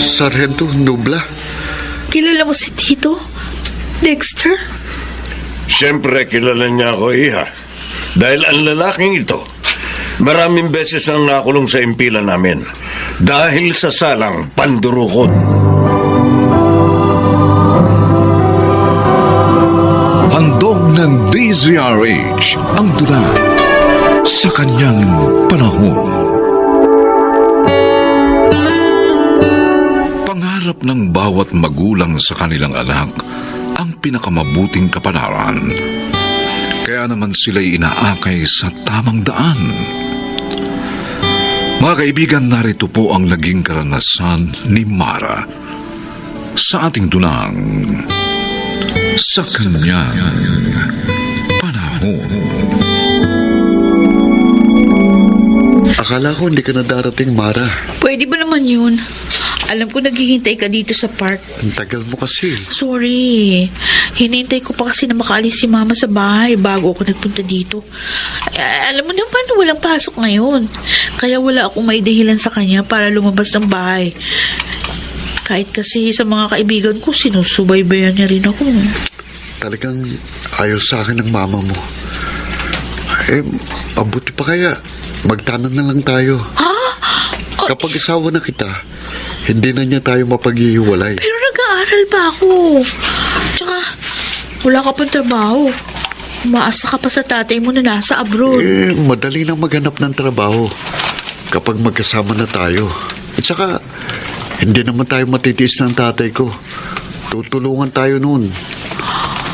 Sargento Nubla. Kilala mo si Tito? Dexter? Siyempre, kilala niya ako, iha. Dahil ang lalaking ito, maraming beses ang nakulong sa impilan namin dahil sa salang pandurukot. Handog ng DZRH ang tula sa kanyang panahon. Pangarap ng bawat magulang sa kanilang anak ang pinakamabuting kapalaran. Kaya naman sila'y inaakay sa tamang daan. Mga kaibigan, narito po ang naging karanasan ni Mara sa ating dunang sa kanyang panahon. Akala ko hindi ka na darating, Mara. Pwede ba naman yun? Alam ko naghihintay ka dito sa park. Ang tagal mo kasi. Sorry. Hinintay ko pa kasi na makaalis si Mama sa bahay bago ako nagpunta dito. Alam mo naman, walang pasok ngayon. Kaya wala akong may dahilan sa kanya para lumabas ng bahay. Kahit kasi sa mga kaibigan ko, sinusubaybayan niya rin ako. Talagang ayaw sa akin ng mama mo. Mabuti pa kaya. Magtanan na lang tayo. Ha? Kapag asawa na kita, hindi na niya tayo mapaghihiwalay. Pero nag-aaral pa ako. Tsaka, wala ka pang trabaho. Umaasa ka pa sa tatay mo na nasa abroad. Madali lang maghanap ng trabaho kapag magkasama na tayo. At saka, hindi naman tayo matitiis ng tatay ko. Tutulungan tayo noon.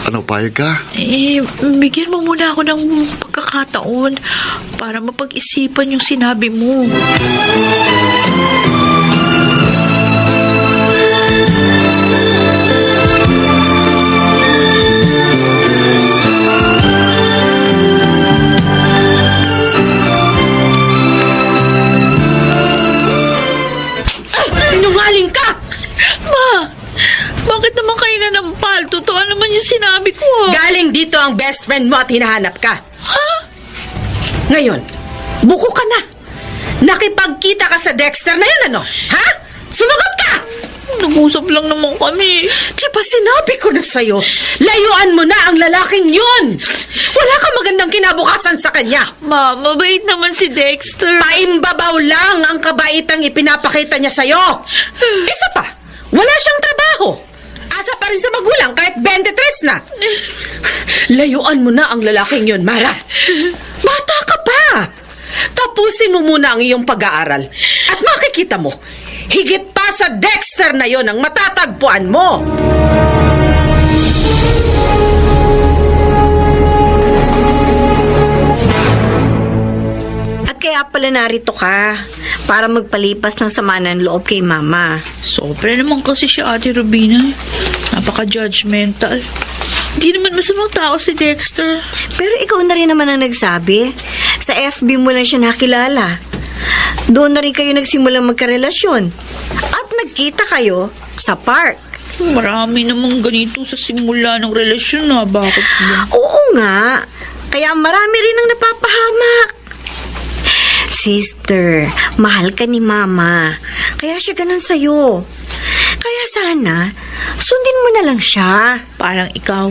Ano, payag ka? Bigyan mo muna ako ng pagkakataon para mapag-isipan yung sinabi mo. Sinungaling ka! Ma! Bakit naman kayo nanampal? Totoo naman yung sinabi ko. Galing dito ang best friend mo at hinahanap ka. Ha? Ngayon, buko ka na. Nakipagkita ka sa Dexter na yan, ano? Ha? Sumagot ka! Nag-usap lang naman kami. Di ba sinabi ko na sa'yo, layuan mo na ang lalaking yun! Wala kang magandang kinabukasan sa kanya. Ma, mabait naman si Dexter. Paimbabaw lang ang kabaitang ipinapakita niya sa'yo. Isa pa, wala siyang trabaho. Asa pa rin sa magulang kahit 23 na. Layuan mo na ang lalaking yun, Mara. Bata ka pa. Tapusin mo muna ang iyong pag-aaral. At makikita mo, higit pa sa Dexter na yon ang matatagpuan mo. At kaya pala narito ka para magpalipas ng sama ng loob kay Mama. Sobra naman kasi siya, Ate Rubina. Napaka-judgmental. Hindi naman masamang tao si Dexter. Pero ikaw na rin naman ang nagsabi. Sa FB mo lang siya nakilala. Doon na rin kayo nagsimulang magkarelasyon. At nagkita kayo sa park. Marami namang ganito sa simula ng relasyon na. Bakit ba? Oo nga. Kaya marami rin ang napapahamak. Sister, mahal ka ni Mama. Kaya siya ganun sa'yo. Kaya sana, sundin mo na lang siya. Parang ikaw.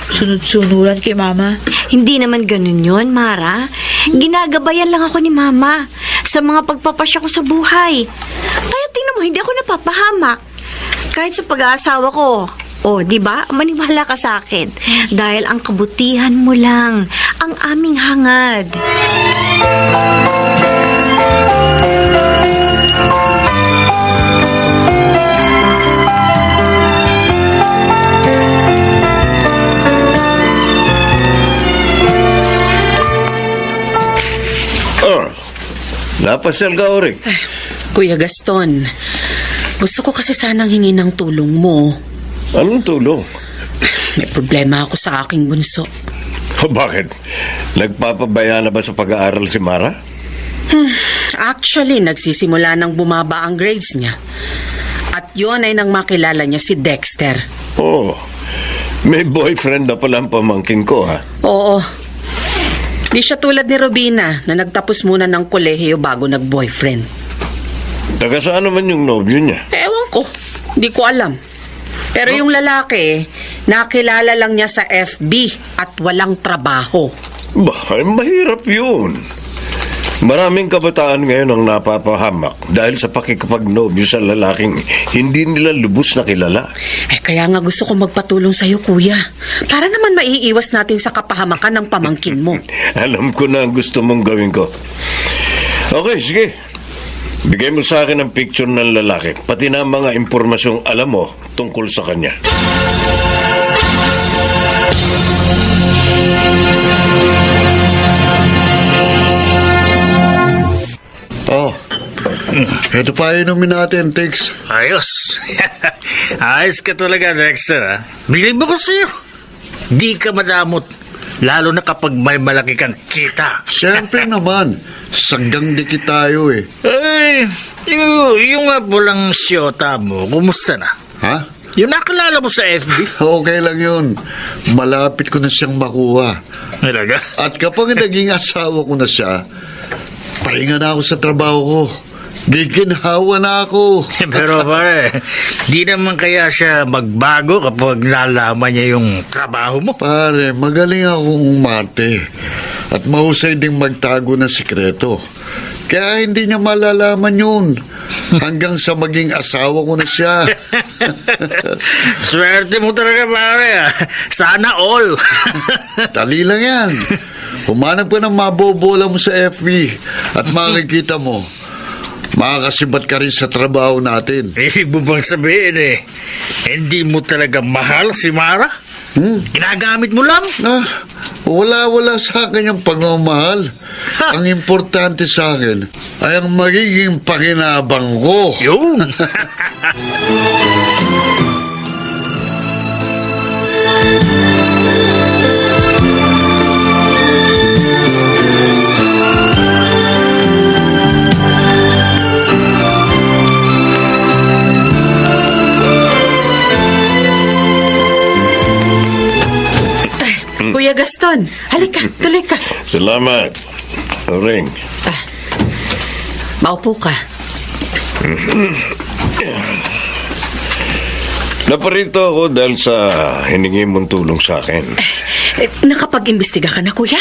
Sunod-sunuran kay Mama. Hindi naman ganun yon, Mara. Ginagabayan lang ako ni Mama sa mga pagpapasya ko sa buhay. Kaya tingnan mo, hindi ako napapahamak. Kahit sa pag-aasawa ko. O, di ba? Maniwala ka sa akin. Dahil ang kabutihan mo lang ang aming hangad. Napasal ka, Ori. Kuya Gaston, gusto ko kasi sanang hingi ng tulong mo. Anong tulong? May problema ako sa aking bunso. Bakit? Nagpapabaya na ba sa pag-aaral si Mara? Actually, nagsisimula nang bumaba ang grades niya. At yun ay nang makilala niya si Dexter. Oh, may boyfriend na pala ang pamangkin ko, ha? Oo. Di siya tulad ni Robina na nagtapos muna ng kolehiyo bago nag-boyfriend. Taga saan naman yung nobyo niya? Ewan Ko, di ko alam. Pero yung lalaki, nakilala lang niya sa FB at walang trabaho. Bah, mahirap yun. Maraming kabataan ngayon ang napapahamak dahil sa pakikipagnobyo sa lalaking hindi nila lubos na kilala. Kaya nga gusto ko magpatulong sa'yo, kuya. Para naman maiiwas natin sa kapahamakan ng pamangkin mo. Alam ko na ang gusto mong gawin ko. Okay, sige. Bigay mo sa akin ang picture ng lalaki, pati na mga impormasyong alam mo tungkol sa kanya. Oh, ito pa inumin natin, Tix. Ayos. Ayos ka talaga, Dexter, ha? Bilib ako sa'yo. Di ka madamot. Lalo na kapag may malaki kang kita. Siyempre naman, saggang dikit tayo eh. Ay, yung nga pulang siyota mo, kumusta na? Ha? Yung nakilala mo sa FB? Okay lang yun. Malapit ko na siyang makuha. Talaga? At kapag naging asawa ko na siya, pahinga na ako sa trabaho ko. Giginhawa na ako. Pero pare, di naman kaya siya magbago kapag nalaman niya yung trabaho mo. Pare, magaling akong umarte. At mahusay ding magtago ng sikreto. Kaya hindi niya malalaman yun. Hanggang sa maging asawa ko na siya. Swerte mo talaga, pare, ha? Sana all. Dali lang yan. Humanap ka ng mabobola mo sa FB at makikita mo, makakasibat ka rin sa trabaho natin. Ibig mo bang sabihin hindi mo talaga mahal si Mara? Ginagamit mo lang? Wala sa akin yung pagmamahal. Ang importante sa akin ay ang magiging pakinabang ko. Yun. Kuya Gaston, halika, tuloy ka. Salamat. Ring. Maupo ka. Naparito ako dahil sa hiningi mong tulong sa akin. Nakapag-imbestiga ka na, kuya?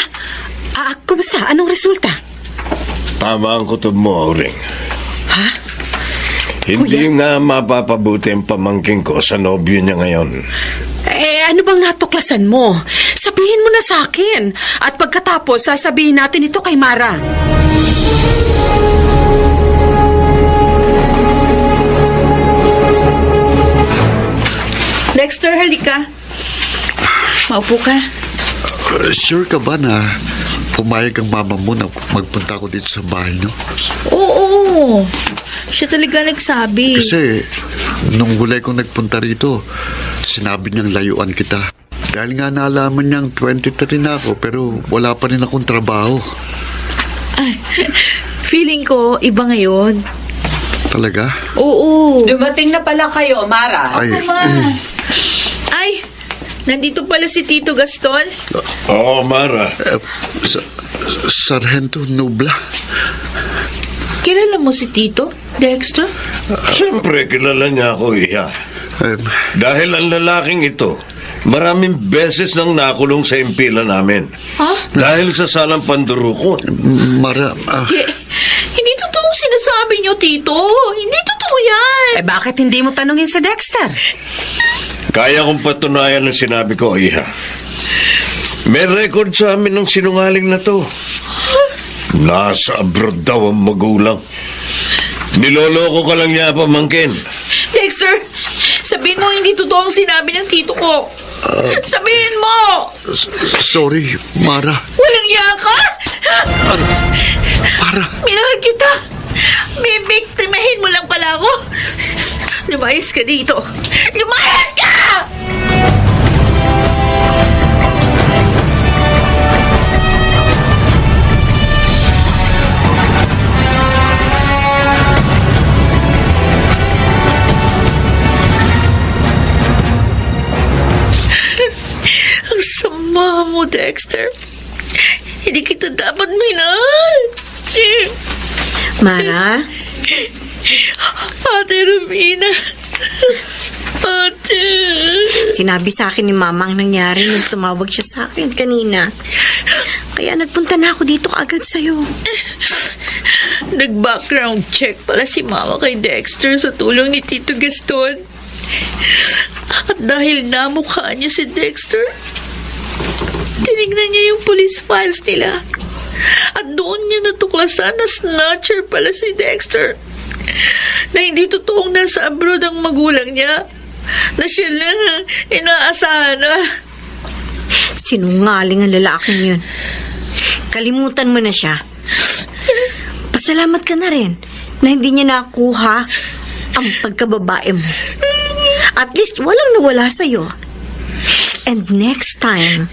Kumusta? Anong resulta? Tama ang kutob mo, Ring. Ha? Hindi nga mapapabuti ang pamangking ko sa nobyo niya ngayon. Ano bang natuklasan mo? Sabihin mo na sa akin. At pagkatapos, sasabihin natin ito kay Mara. Dexter, halika. Maupo ka. Sure ka ba na pumayag ang mama mo na magpunta ko dito sa bahay niyo? Oo. Siya talaga nagsabi. Kasi nung huli kong nagpunta rito, sinabi niyang layuan kita. Dahil nga nalaman niyang 23 na ako pero wala pa rin akong trabaho. Feeling ko, iba ngayon. Talaga? Oo. Dumating na pala kayo, Mara. Ay, Ay, nandito pala si Tito Gaston. Oo, Mara. Sargento Nubla. Kilala mo si Tito, Dexter? Siyempre, kilala niya ako, Iha. Dahil ang lalaking ito, maraming beses nang nakulong sa impila namin. Ha? Dahil sa salang pandurukot. Hindi totoo sinasabi niyo, Tito. Hindi totoo yan. Bakit hindi mo tanungin si Dexter? Kaya kong patunayan ang sinabi ko, Iha. May record sa amin ng sinungaling na to. Nasa abroad daw ang magulang. Niloloko ka lang niya, pamangkin. Dexter, sabihin mo hindi totoo ang sinabi ng tito ko. Sabihin mo! Sorry, Mara. Walang iya ka? Mara. Minahal kita. Bibiktimahin mo lang pala ako. Lumayas ka dito. Lumayas ka! Ang sama mo, Dexter. Hindi kita dapat minahal. Mara? Ate Rubina, Ate. Sinabi sa akin ni Mama ang nangyari nung tumawag siya sa akin kanina. Kaya nagpunta na ako dito kaagad sa'yo. Nag-background check pala si Mama kay Dexter sa tulong ni Tito Gaston. At dahil namukha niya si Dexter, tinignan niya yung police files nila. At doon niya natuklasan na snatcher pala si Dexter. Na hindi totoong nasa abroad ang magulang niya. Na siya lang ang inaasahan na. Sinungaling ang lalaking yun. Kalimutan mo na siya. Pasalamat ka na rin na hindi niya nakuha ang pagkababae mo. At least walang nawala sa'yo. And next time,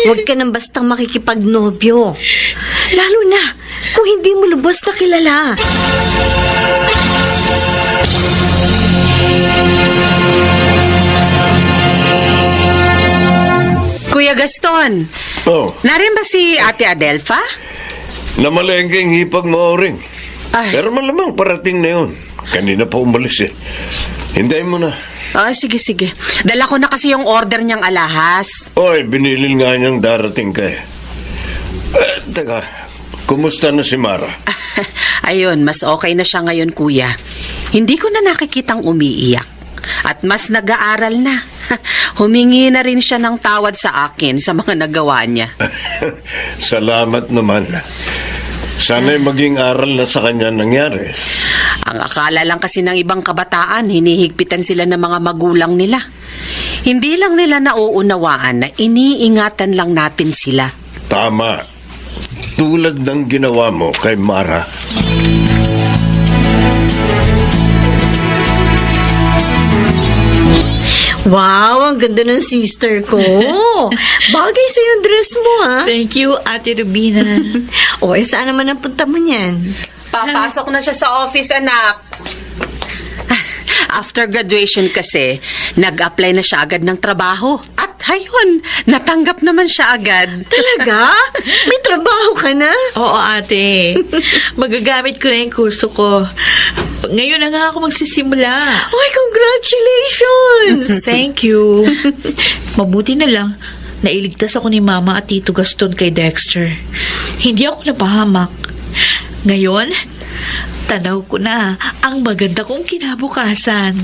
huwag ka nang bastang makikipagnobyo. Lalo na kung hindi mo lubos na kilala. Kuya Gaston, Oh, narin ba si Ate Adelfa? namalengke ang hipag mo, Oring. Ay. Pero malamang parating na yun. Kanina pa umalis eh. Hintayin mo na. Sige, sige. Dala ko na kasi yung order niyang alahas. Oy, binilil nga niyang darating ka eh. Teka, kumusta na si Mara? Ayun, mas okay na siya ngayon, kuya. Hindi ko na nakikitang umiiyak. At mas nag-aaral na. Humingi na rin siya ng tawad sa akin sa mga nagawa niya. Salamat naman. Sana'y maging aral na sa kanya nangyari. Ang akala lang kasi ng ibang kabataan, hinihigpitan sila ng mga magulang nila. Hindi lang nila nauunawaan na iniingatan lang natin sila. Tama. Tulad ng ginawa mo kay Mara. Wow, ang ganda ng sister ko. Bagay sa'yo yung dress mo, ha? Thank you, Ate Rubina. Saan naman ang punta mo niyan? Papasok na siya sa office, anak. After graduation kasi, nag-apply na siya agad ng trabaho. At ayun, natanggap naman siya agad. Talaga? May trabaho ka na? Oo, ate. Magagamit ko na yung kurso ko. Ngayon na nga ako magsisimula. Ay, congratulations! Thank you. Mabuti na lang, nailigtas ako ni Mama at Tito Gaston kay Dexter. Hindi ako napahamak. Ngayon, tanaw ko na ang maganda kong kinabukasan.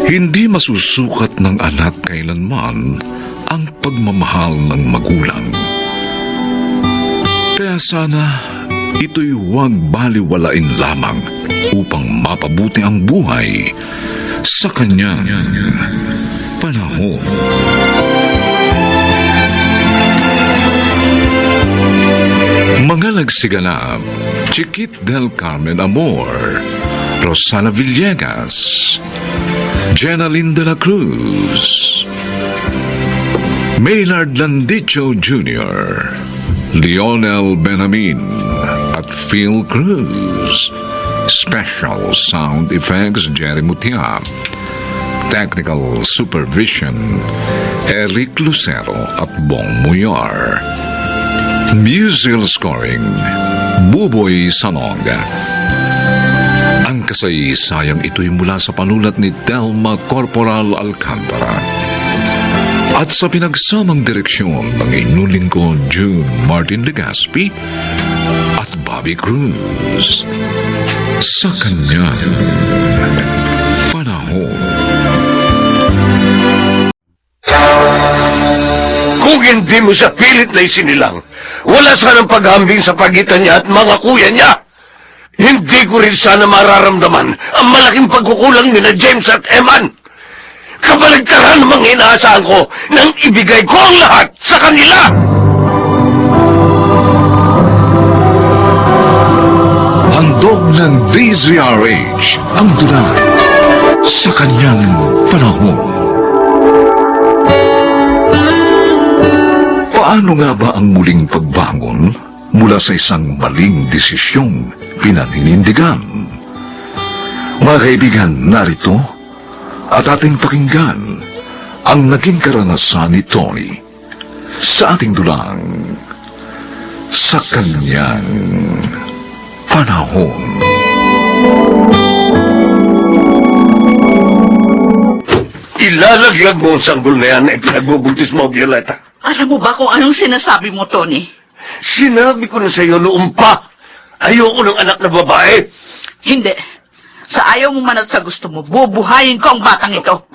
Hindi masusukat ng anak kailanman ang pagmamahal ng magulang. Kaya sana ito'y huwag baliwalain lamang upang mapabuti ang buhay sa kanyang panahon. Mga nagsiganap, Chiquit del Carmen Amor, Rosana Villegas, Jenaline de la Cruz, Maynard Landicho Jr., Lionel Benamin at Phil Cruz. Special sound effects Jerry Mutia. Technical supervision Eric Lucero at Bong Muyar. Musical scoring Buboy Salonga. Ang kasaysayang ito'y mula sa panulat ni Telma Corporal Alcantara at sa pinagsamang direksyon ng inyong lingkod June Martin Legaspi at Bobby Cruz sa kanyang panahon. Kung hindi mo siya pilit na isinilang, wala sanang paghambing sa pagitan niya at mga kuya niya. Hindi ko rin sana mararamdaman ang malaking pagkukulang ni na James at Eman. Kabaligtaran namang inaasahan ko nang ibigay ko ang lahat sa kanila. Handog ng DZRH ang dula sa kanyang panahon. Paano nga ba ang muling pagbangon mula sa isang maling desisyong pinaninindigan? Mga kaibigan, narito at ating pakinggan ang naging karanasan ni Tony sa ating dulang sa kanyang panahon. Ilalaglag mo ang sanggol na yan na ipinagbubuntis mo, Violeta. Alam mo ba kung anong sinasabi mo, Tony? Sinabi ko na sa iyo noong pa, ayoko ng anak na babae. Hindi. Sa ayaw mo man at sa gusto mo, bubuhayin ko ang batang ito.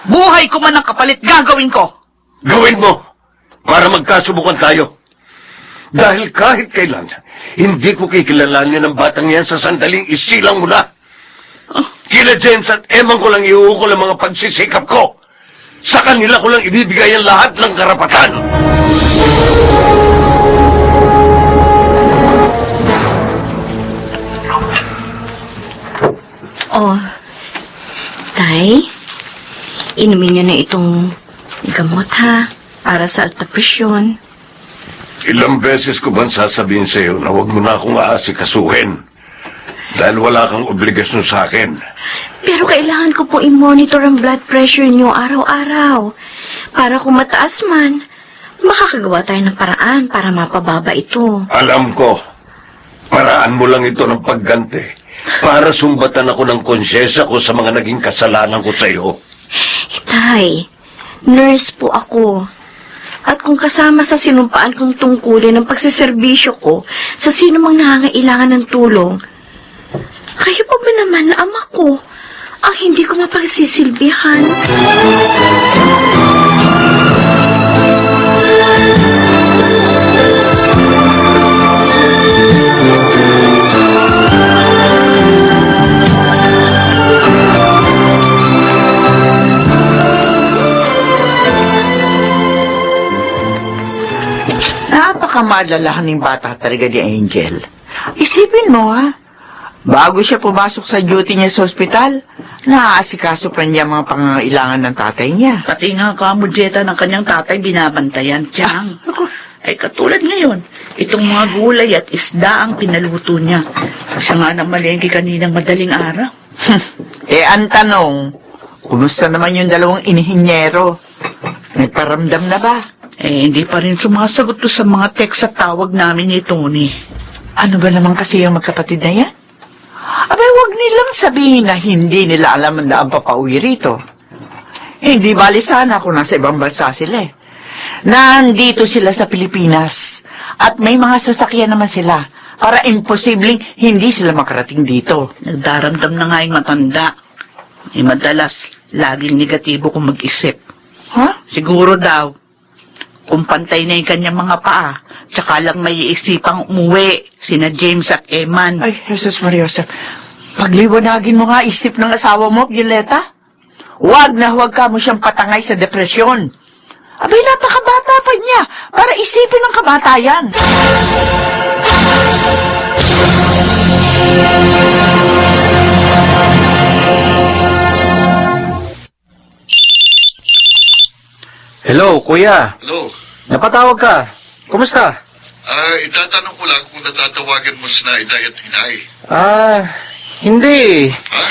Buhay ko man ang kapalit, gagawin ko. Gawin mo para magkasubukan tayo. Dahil kahit kailan, hindi ko kikilalanin ang batang yan sa sandaling isilang mo na. Kila James at Emang ko lang iuukol ang mga pagsisikap ko. Sa kanila ko lang ibibigay ang lahat ng karapatan. Oh, Tay, inumin niyo na itong gamot ha, para sa alta presyon. Ilang beses ko bang sasabihin sa iyo na huwag mo na akong aasikasuhin dahil wala kang obligasyon sa akin. Pero kailangan ko po i-monitor ang blood pressure niyo araw-araw. Para kung mataas man, makakagawa tayo ng paraan para mapababa ito. Alam ko, paraan mo lang ito ng pagganti para sumbatan ako ng konsyensya ko sa mga naging kasalanan ko sa iyo. Tay, nurse po ako. At kung kasama sa sinumpaan kong tungkulin ng pagsiservisyo ko sa sino mang nangangailangan ng tulong, kayo pa ba naman na ama ko ang hindi ko mapagsisilbihan? Napakamalalahaning bata talaga ni Angel. Isipin mo ha, bago siya pumasok sa duty niya sa ospital, naaasikaso pa niya mga pangangailangan ng tatay niya. Pati nga kamudyeta ng kanyang tatay binabantayan, Tiyang. Ay katulad ngayon, itong mga gulay at isda ang pinaluto niya. Siya nga na malengke kaninang madaling araw. Ang tanong, kumusta naman yung dalawang inihinyero? Nagparamdam na ba? Hindi pa rin sumasagot to sa mga text at tawag namin ni Tony. Ano ba naman kasi yung magkapatid na yan? Abay, wag nilang sabihin na hindi nila alam na ang papauwi rito. Hindi bali sana kung nasa ibang bansa sila eh. Nandito sila sa Pilipinas at may mga sasakyan naman sila para imposibleng hindi sila makarating dito. Nagdaramdam na nga yung matanda. Madalas, laging negatibo kung mag-isip. Ha? Siguro daw, kung pantay na yung kanyang mga paa, tsaka lang may iisipang umuwi, sina James at Eman. Ay, Jesus Maria Joseph. Pagliwanagin mo nga isip ng asawa mo, Violeta. Huwag na huwag ka mo siyang patangay sa depresyon. Abay, napakabata pa niya para isipin ang kamatayan. Hello, kuya. Hello. Napatawag ka. Kumusta? Itatanong ko lang kung natatawagan mo sina Iday at Inay. Hindi. Ha?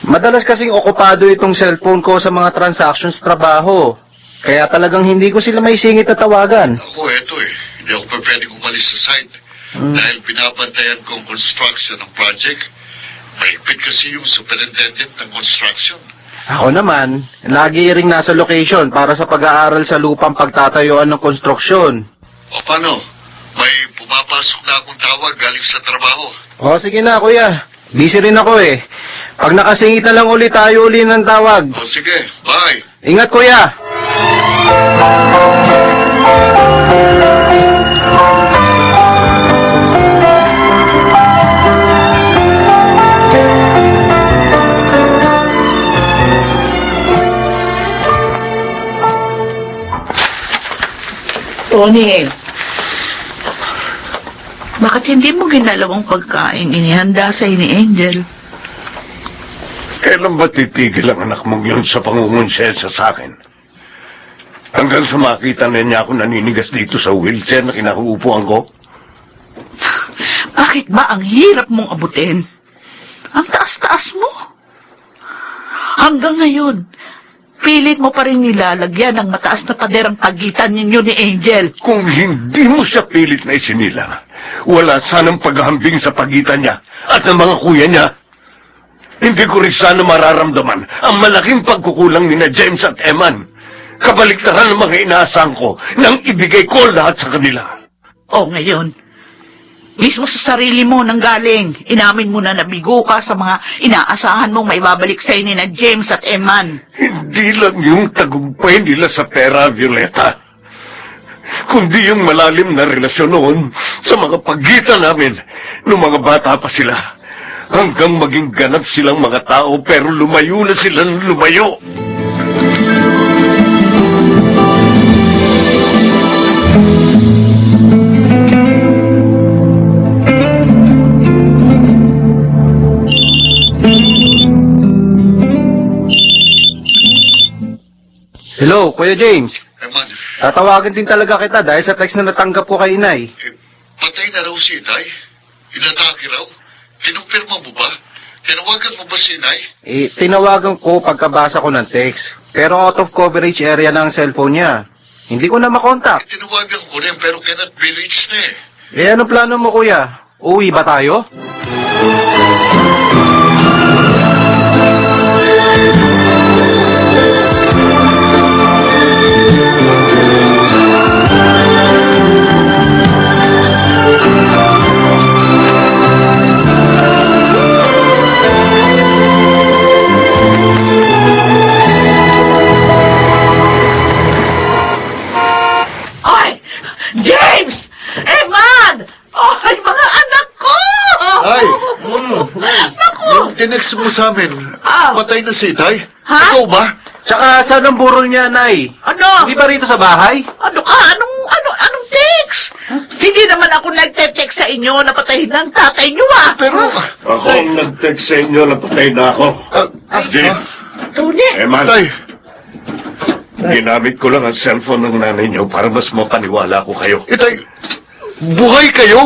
Madalas kasing okupado itong cellphone ko sa mga transactions trabaho. Kaya talagang hindi ko sila may singit na tawagan. Ako, eto eh. Hindi ako pa pwedeng umalis sa site. Dahil binabantayan ko ang construction ng project. Mahigpit kasi yung superintendent ng construction. Ako naman, lagi ring nasa location para sa pag-aaral sa lupang pagtatayuan ng konstruksyon. O paano? May pumapasok na akong tawag galing sa trabaho. O sige na, kuya. Busy rin ako eh. Pag nakasingit na lang ulit tayo uli ng tawag. O sige, bye. Ingat, kuya. Tony, bakit hindi mo ginalawang pagkain inihanda sa ni Angel? Kailan ba titigil ang anak mong yun sa pangungonsensya sa akin? Hanggang sa makita na niya ako naninigas dito sa wheelchair na kinauupuan ko? Bakit ba ang hirap mong abutin? Ang taas-taas mo. Hanggang ngayon, pilit mo pa rin nilalagyan ng mataas na paderang pagitan ninyo ni Angel. Kung hindi mo siya pilit na isinilang, wala sanang paghahambing sa pagitan niya at ng mga kuya niya. Hindi ko rin sana mararamdaman ang malaking pagkukulang ni na James at Eman. Kabaliktaran ng mga inaasahan ko nang ibigay ko lahat sa kanila. O ngayon, mismo sa sarili mo nang galing, inamin mo na nabigo ka sa mga inaasahan mong maibabalik sa'yo ni na James at Eman. Hindi lang yung tagumpay nila sa pera, Violeta, kundi yung malalim na relasyon noon sa mga pagitan namin nung mga bata pa sila. Hanggang maging ganap silang mga tao pero lumayo na silang lumayo. Hello, Kuya James. Eman, Tatawagan din talaga kita dahil sa text na natanggap ko kay Inay. patay na raw si Inay? Inatake raw? Kinumpirma mo ba? Tinawagan mo ba si Inay? Tinawagan ko pagkabasa ko ng text. Pero out of coverage area na ang cellphone niya. Hindi ko na makontak. Tinawagan ko rin pero cannot be reached na eh. Ano plano mo, Kuya? Uwi ba tayo? Ay! James! Eman! Ay, mga anak ko! Ay! Yung tinext mo sa amin, patay na si Inay? Ha? Ikaw ba? Tsaka saan ang burol niya, Nay? Ano? Hindi ba rito sa bahay? Ano ka? Anong text? Hindi naman ako nagte-text sa inyo na patayin ng tatay niyo, ah. Pero... Ako ang nag-text sa inyo na patay na ako. James, Tony? Eman, Tay, ginamit ko lang ang cellphone ng nanay niyo para mas mapaniwala ko kayo. Itay, buhay kayo?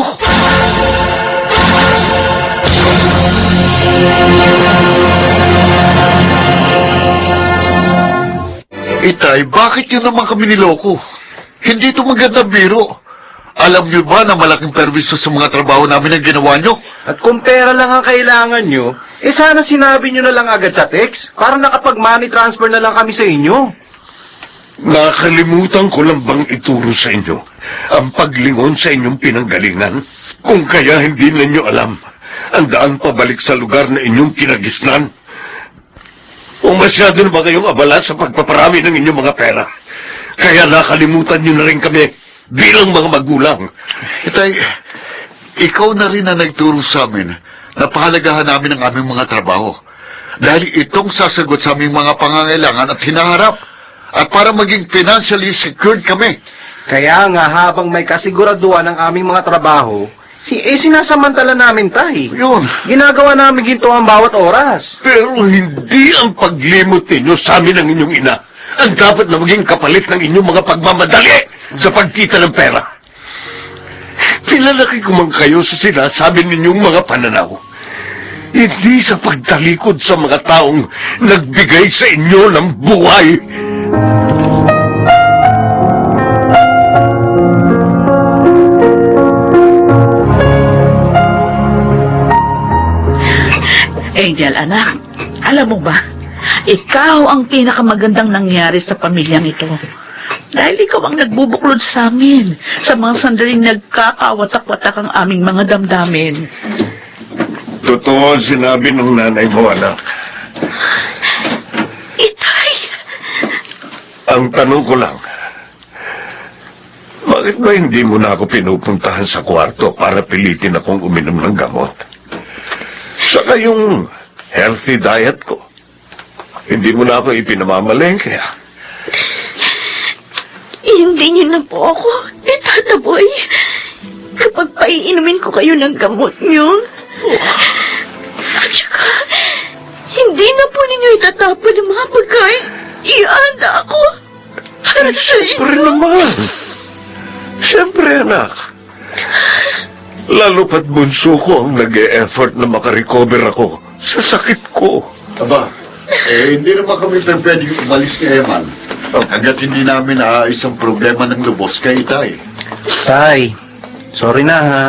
Itay, bakit yun naman kami niloko? Hindi ito magandang biro. Alam niyo ba na malaking perwisyo sa mga trabaho namin ang ginawa niyo? At kung pera lang ang kailangan nyo, sana sinabi nyo na lang agad sa text para nakapag-money transfer na lang kami sa inyo. Nakalimutan ko lang bang ituro sa inyo ang paglingon sa inyong pinanggalingan? Kung kaya hindi ninyo alam ang daan pabalik sa lugar na inyong kinagisnan? O masyado na ba kayong abala sa pagpaparami ng inyong mga pera? Kaya nakalimutan nyo na rin kami bilang mga magulang. Itay, ikaw na rin na nagturo sa amin na pahalagahan namin ang aming mga trabaho. Dahil itong sasagot sa aming mga pangangailangan at hinaharap. At para maging financially secured kami. Kaya nga habang may kasiguraduhan ng aming mga trabaho, sinasamantala namin tay. Yun. Ginagawa namin ginto ang bawat oras. Pero hindi ang paglimot ninyo sa amin ng inyong ina ang dapat na maging kapalit ng inyong mga pagmamadali sa pagkita ng pera. Pinalaki ko man kayo sa sinasabi ninyong mga pananaw. Hindi sa pagtalikod sa mga taong nagbigay sa inyo ng buhay. Angel, anak, alam mo ba, ikaw ang pinakamagandang nangyari sa pamilyang ito. Dahil ikaw ang nagbubuklod sa amin sa mga sandaling nagkakawatak-watak ang aming mga damdamin. Totoo ang sinabi ng nanay mo, anak. Itay! Ang tanong ko lang, bakit ba hindi mo na ako pinupuntahan sa kwarto para pilitin akong uminom ng gamot? Saka yung healthy diet ko, hindi mo na ako ipinamamalengke. Hindi niyo na po ako, Tata Boy. Kapag paiinumin ko kayo ng gamot niyo. At saka, hindi na po ninyo itatapon ang mga pagkain. Ianda ako. Para sa Siyempre inyo. naman. Siyempre, anak. Lalo pat bunso ko ang nag-e-effort na makarecover ako sa sakit ko. Aba, hindi naman kami pwede umalis ni Eman. Hanggat hindi namin naayos ang problema ng lubos kay Itay. Tay, sorry na ha.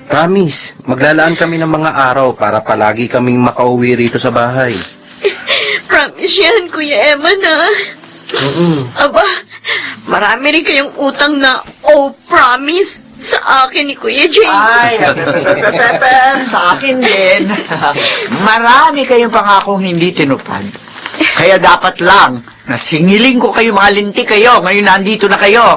Promise, maglalaan kami ng mga araw para palagi kaming makauwi rito sa bahay. Promise yan, Kuya Eman, ha? Aba, marami rin kayong utang na promise sa akin ni Kuya Jay. Ay, sa akin din. Marami kayong pangakong hindi tinupad. Kaya dapat lang na singiling ko kayo, mga linti kayo. Ngayon nandito na kayo.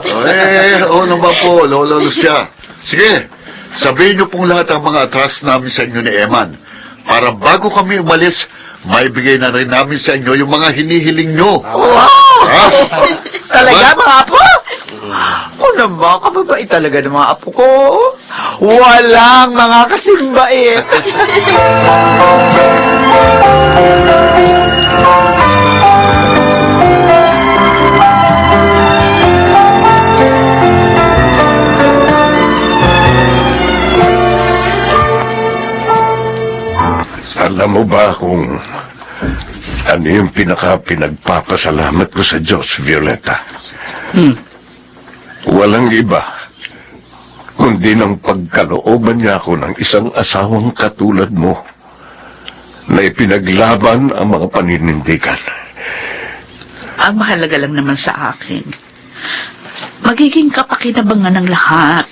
Oo naman po, Lolo Lucia. Sige, sabihin niyo pong lahat ang mga atras namin sa inyo ni Eman. Para bago kami umalis, maibigay na rin namin sa inyo yung mga hinihiling nyo. Wow! Ha? Talaga, mga apo? O naman, kababait talaga ng mga apo ko. Walang mga kasimbait. Alam mo ba kung ano yung pinagpapasalamat ko sa Diyos, Violeta? Walang iba, kundi ng pagkalooban niya ako ng isang asawang katulad mo na ipinaglaban ang mga paninindigan. Ang mahalaga lang naman sa akin, magiging kapakinabangan ng lahat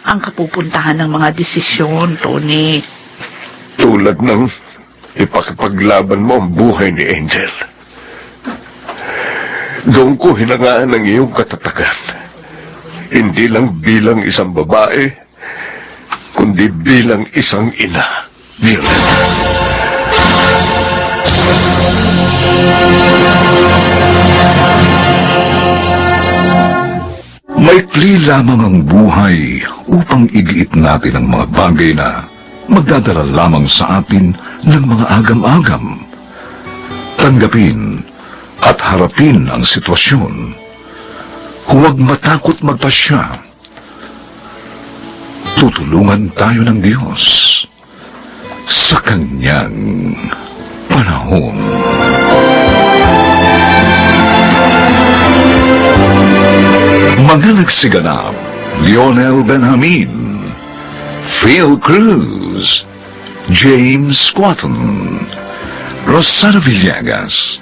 ang kapupuntahan ng mga desisyon, Tony. Tulad ng ipakipaglaban mo ang buhay ni Angel. Doon ko hinangaan ang iyong katatagan. Hindi lang bilang isang babae, kundi bilang isang ina, Violeta. Maikli lamang ang buhay upang igiit natin ang mga bagay na magdadala lamang sa atin ng mga agam-agam. Tanggapin at harapin ang sitwasyon. Huwag matakot magpasya. Tutulungan tayo ng Diyos sa Kanyang panahon. Mga nagsiganap, Lionel Benjamin, Phil Cruz, James Squatton, Rosana Villegas,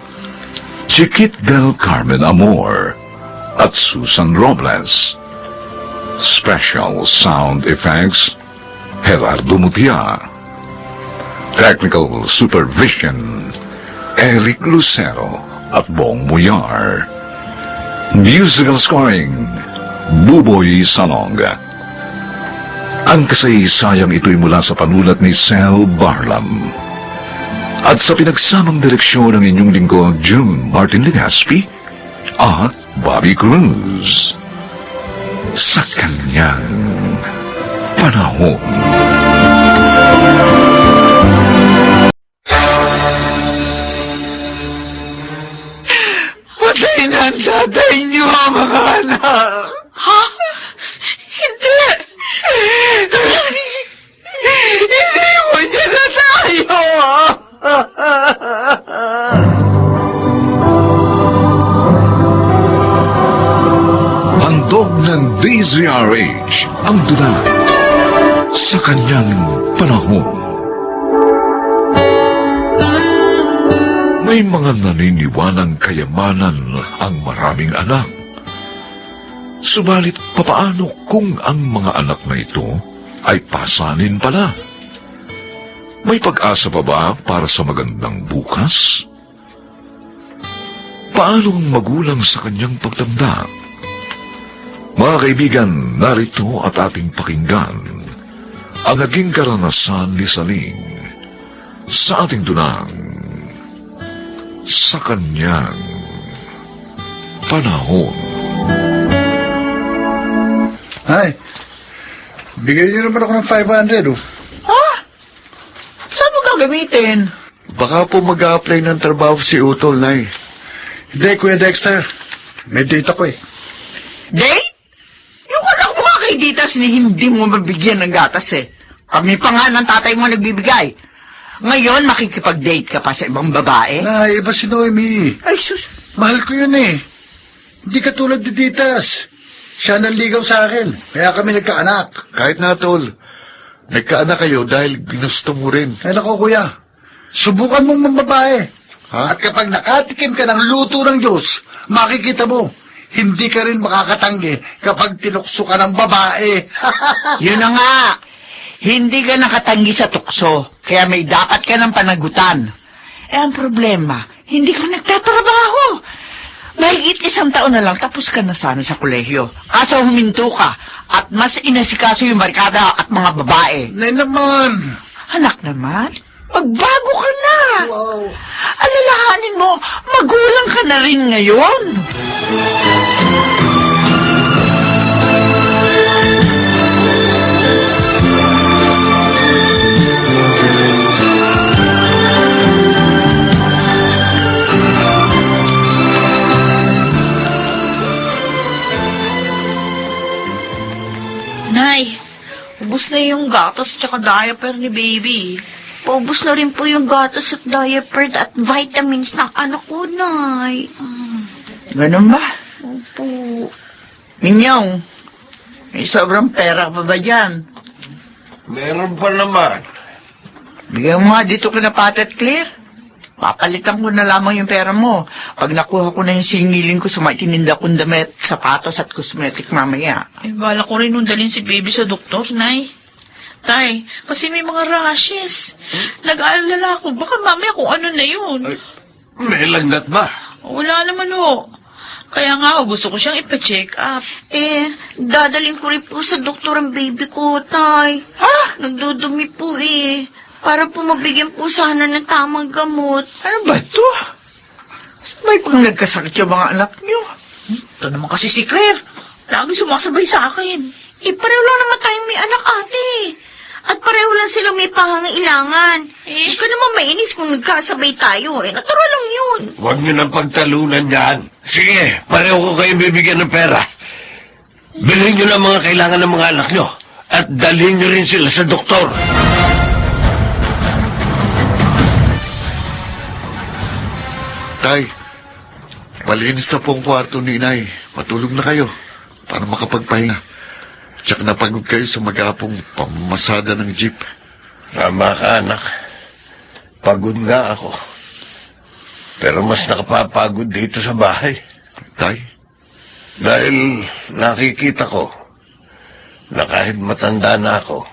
Chiquit del Carmen Amor, at Susan Robles. Special sound effects, Gerardo Mutia. Technical supervision, Eric Lucero at Bong Muyar. Musical scoring, Buboy Salonga. Ang kasaysayang ito'y mula sa panulat ni Sel Barlam. At sa pinagsamang direksyon ng inyong lingkod, June Martin Legaspi at Bobby Cruz. Sa kanyang panahon. Patay na ang tatay niyo, mga anak. Ha? Hindi! Iniwan niya na tayo. Handog ng DZRH ang dula sa kanyang panahon. May mga naniniwalang kayamanan ang maraming anak. Subalit papaano kung ang mga anak na ito ay pasanin pala? May pag-asa pa ba para sa magandang bukas? Paano ang magulang sa kanyang pagtanda? Mga kaibigan, narito at ating pakinggan ang naging karanasan ni Saling sa ating dunang sa kanyang panahon. Ay, bigay niyo naman ako ng 500, oh. Ha? Saan mo gagamitin? Baka po mag-a-apply ng trabaho si Utol, Nay. Hindi, Kuya Dexter. May date ako eh. Date? Yung anak mo nga kay Ditas ni hindi mo mabigyan ng gatas eh. Kami pa nga ng tatay mo nagbibigay. Ngayon, makikipag-date ka pa sa ibang babae? Nay, iba si Noemi. Ay, sus. Mahal ko yun eh. Hindi katulad ni Ditas. Siya nanligaw sa akin. Kaya kami nagkaanak. Kahit na, Tol. Nagkaanak kayo dahil ginusto mo rin. Ay nako kuya, subukan mong mambabae. Ha? At kapag nakatikim ka ng luto ng Diyos, makikita mo, hindi ka rin makakatanggi kapag tinukso ka ng babae. Yun na nga. Hindi ka nakatanggi sa tukso, kaya may dapat ka ng panagutan. Eh, ang problema, hindi ka nagtatrabaho. Mahigit 1 taon na lang, tapos ka na sana sa kolehiyo. Kaso huminto ka, at mas inasikaso yung barkada at mga babae. Nay naman. Anak naman, magbago ka na. Wow. Alalahanin mo, magulang ka na rin ngayon. Nay, ubus na yung gatas tsaka diaper ni baby. Paubos na rin po yung gatas at diaper at vitamins ng anak ko, Nay. Ganun ba? Opo. Minyong, may sobrang pera pa ba dyan? Meron pa naman. Bigyan mo nga dito kina Pat at Claire. Papalitan ko na lamang yung pera mo. Pag nakuha ko na yung singiling ko sa mga tininda kong damit, sapatos at cosmetic mamaya. Ay, bala ko rin nung dalhin si baby sa doktor, Nay. Tay, kasi may mga rashes. Nag-aalala ako, baka mamaya kung ano na yun. Ay, may lagnat ba? Wala naman ho. Kaya nga ho, gusto ko siyang ipa-check up. Dadaling ko rin po sa doktor ang baby ko, Tay. Nagdudumi po eh. Para po mabigyan po sana ng tamang gamot. Ano ba ito? Sabay pang nagkasakit yung mga anak niyo. Ito naman kasi si Claire. Lagi sumasabay sa akin. Pareho lang naman tayong may anak, ate. At pareho lang silang may pangangailangan. Huwag ka naman mainis kung nagkasabay tayo. Natural lang yun. Huwag niyo nang pagtalunan yan. Sige, pareho ko kayo bibigyan ng pera. Bilhin niyo na mga kailangan ng mga anak niyo. At dalhin niyo rin sila sa doktor. Tay, malinis na po ang kwarto ni Inay. Matulog na kayo para makapagpahinga. Tsaka napagod kayo sa mag-aapong pamamasada ng jeep. Tama ka, anak. Pagod nga ako. Pero mas nakapapagod dito sa bahay. Tay, Dahil nakikita ko na kahit matanda na ako,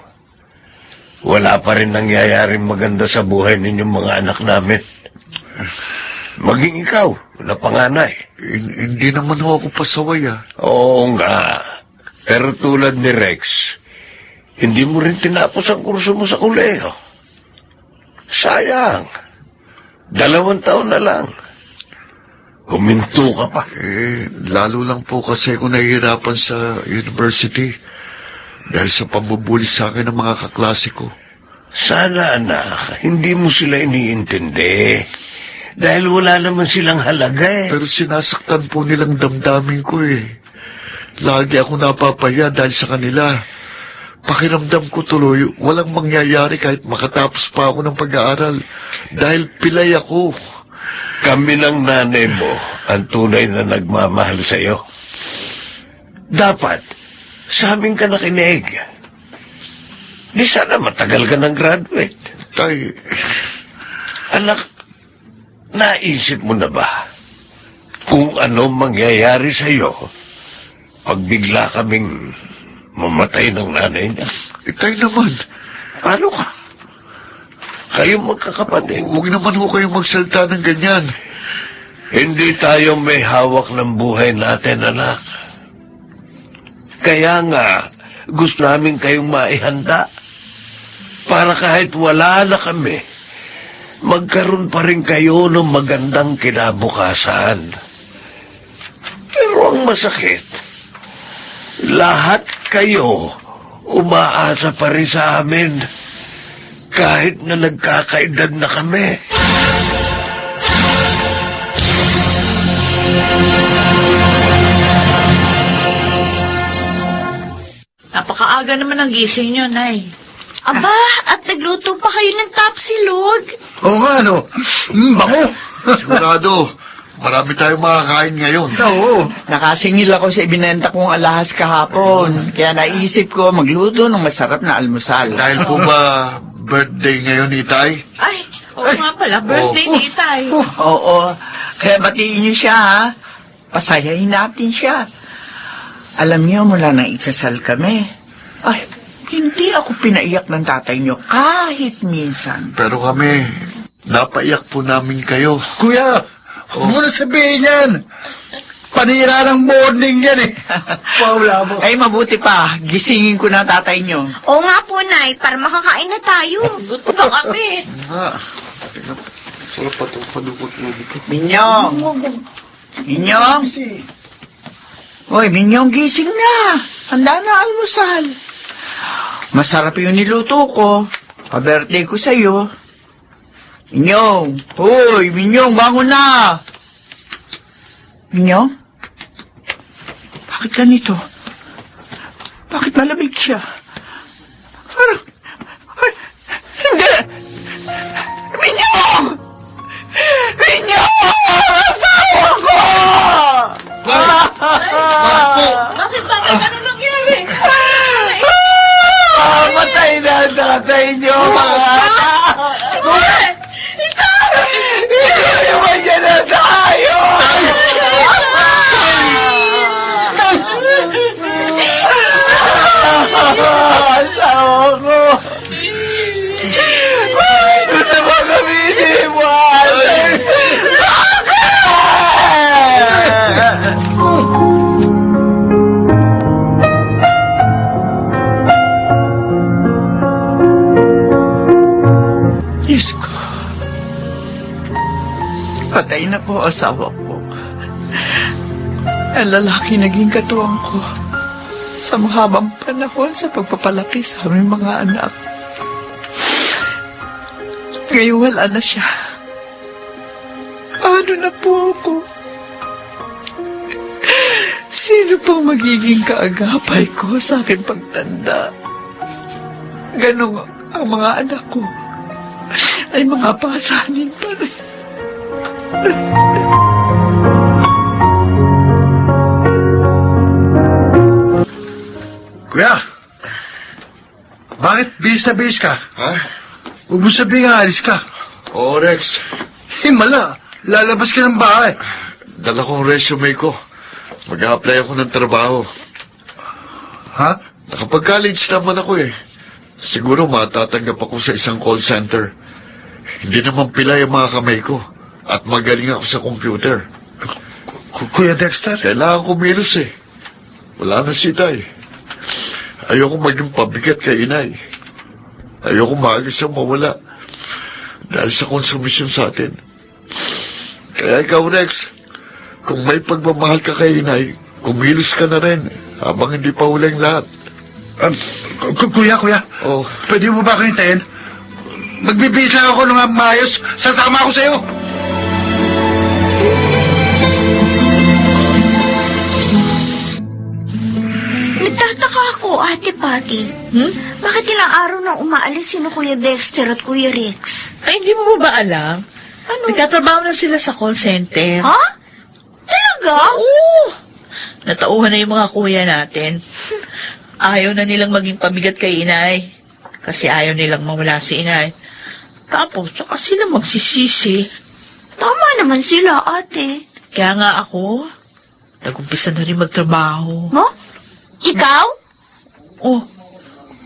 wala pa rin nangyayaring maganda sa buhay ninyong mga anak namin. Maging ikaw, na panganay. hindi naman ho ako pasaway Oo nga. Pero tulad ni Rex, hindi mo rin tinapos ang kurso mo sa kolehiyo. Sayang. 2 taon na lang. Huminto ka pa. Lalo lang po kasi ako nahihirapan sa university. Dahil sa pambubuli sa akin ng mga kaklase ko. Sana, anak, hindi mo sila iniintindi. Dahil wala naman silang halaga Pero sinasaktan po nilang damdamin ko Lagi ako napapaya dahil sa kanila. Pakiramdam ko tuloy, walang mangyayari kahit makatapos pa ako ng pag-aaral. Dahil pilay ako. Kami ng nanay mo ang tunay na nagmamahal sa'yo. Dapat, sa amin ka nakinig. Di sana matagal ka ng graduate. Tay, Anak, naisip mo na ba kung ano mangyayari sa'yo pag bigla kaming mamatay ng nanay niya? tay naman. Paano ka? Kayo magkakapatid. Huwag naman ho kayong magsalta ng ganyan. Hindi tayo may hawak ng buhay natin, anak. Kaya nga, gusto namin kayong maihanda. Para kahit wala na kami, magkaroon pa rin kayo ng magandang kinabukasan. Pero ang masakit, lahat kayo umaasa pa rin sa amin kahit na nagkakaedad na kami. Napakaaga naman ang gising niyo, Nay. Aba, at nagluto pa kayo ng tapsilog. Oo nga, ano? Bango. Sigurado, marami tayong makakain ngayon. Oo. Nakasingil ako sa ibinenta kong alahas kahapon. Kaya naisip ko magluto ng masarap na almusal. Dahil po ba birthday ngayon ni Tay? Ay, oo nga pala, birthday ni Itay. Oo. Kaya batiin niyo siya, ha? Pasayahin natin siya. Alam niyo, mula nang iksasal kami, ay, hindi ako pinaiyak ng tatay niyo kahit minsan. Pero kami, napaiyak po namin kayo. Kuya, huwag mo na sabihin yan. Panira ng morning yan eh. Paula mo. Ay, mabuti pa. Gisingin ko na tatay niyo. Oo nga po, Nay, para makakain na tayo. Gusto pa kami. Nga. Sarap pa itong padukot-lubot ko. Minyong! Minyong! Hoy, Minyong, gising na. Handa na almusal. Masarap yung niluto ko. Pa-birthday ko sa'yo. Minyong! Hoy, Minyong, bangon na! Minyong? Bakit ganito? Bakit malamig siya? Parang... Hindi! Minyong! Minyong! Asawa ko! Bakit ano nangyari? Matay na ang tatay niyo, mga anak! Inuiwan niya na tayo! Asawa ko! Bakit mo naman kami iniwan? Diyos ko. Patay na po ang asawa ko. Ang lalaki naging katuwang ko sa mahabang panahon sa pagpapalaki sa aming mga anak. Ngayon wala na siya. Ano na po ako? Sino pang magiging kaagapay ko sa akin pagtanda? Ganong ang mga anak ko ay mga pasanin pa rin. Kuya, bakit bihis na bihis ka? Ha? Huwag mo sabihin nga alis ka. Oo, Rex. Himala, lalabas ka ng bahay. Dala ko ang resume ko. Mag-a-apply ako ng trabaho. Ha? Nakapag-college naman ako eh. Siguro matatanggap ako sa isang call center. Hindi naman pilay ang mga kamay ko. At magaling ako sa computer. Kuya Dexter? Kailangan kumilos eh. Wala na si Tay. Ayoko maging pabigat kay Inay. Ayoko maaga siya mawala. Dahil sa konsumisyon sa atin. Kaya ikaw, Rex, kung may pagmamahal ka kay Inay, kumilos ka na rin habang hindi pa huling lahat. Kuya, Oh, pwede mo ba ako hintayin? Magbibihis lang ako ng maayos. Sasama ako sa'yo. Nagtataka ako, Ate Patty. Bakit ilang araw nang umaalis sino Kuya Dexter at Kuya Rex? Ay, hindi mo ba alam? Ano? Nagtatrabaho na sila sa call center. Ha? Talaga? Oo. Natauhan na yung mga kuya natin. Ayaw na nilang maging pabigat kay Inay. Kasi ayaw nilang mawala si Inay. Tapos, saka sila magsisisi. Tama naman sila, Ate. Kaya nga ako, nag-umpisa na rin magtrabaho. No? Ikaw? Oh,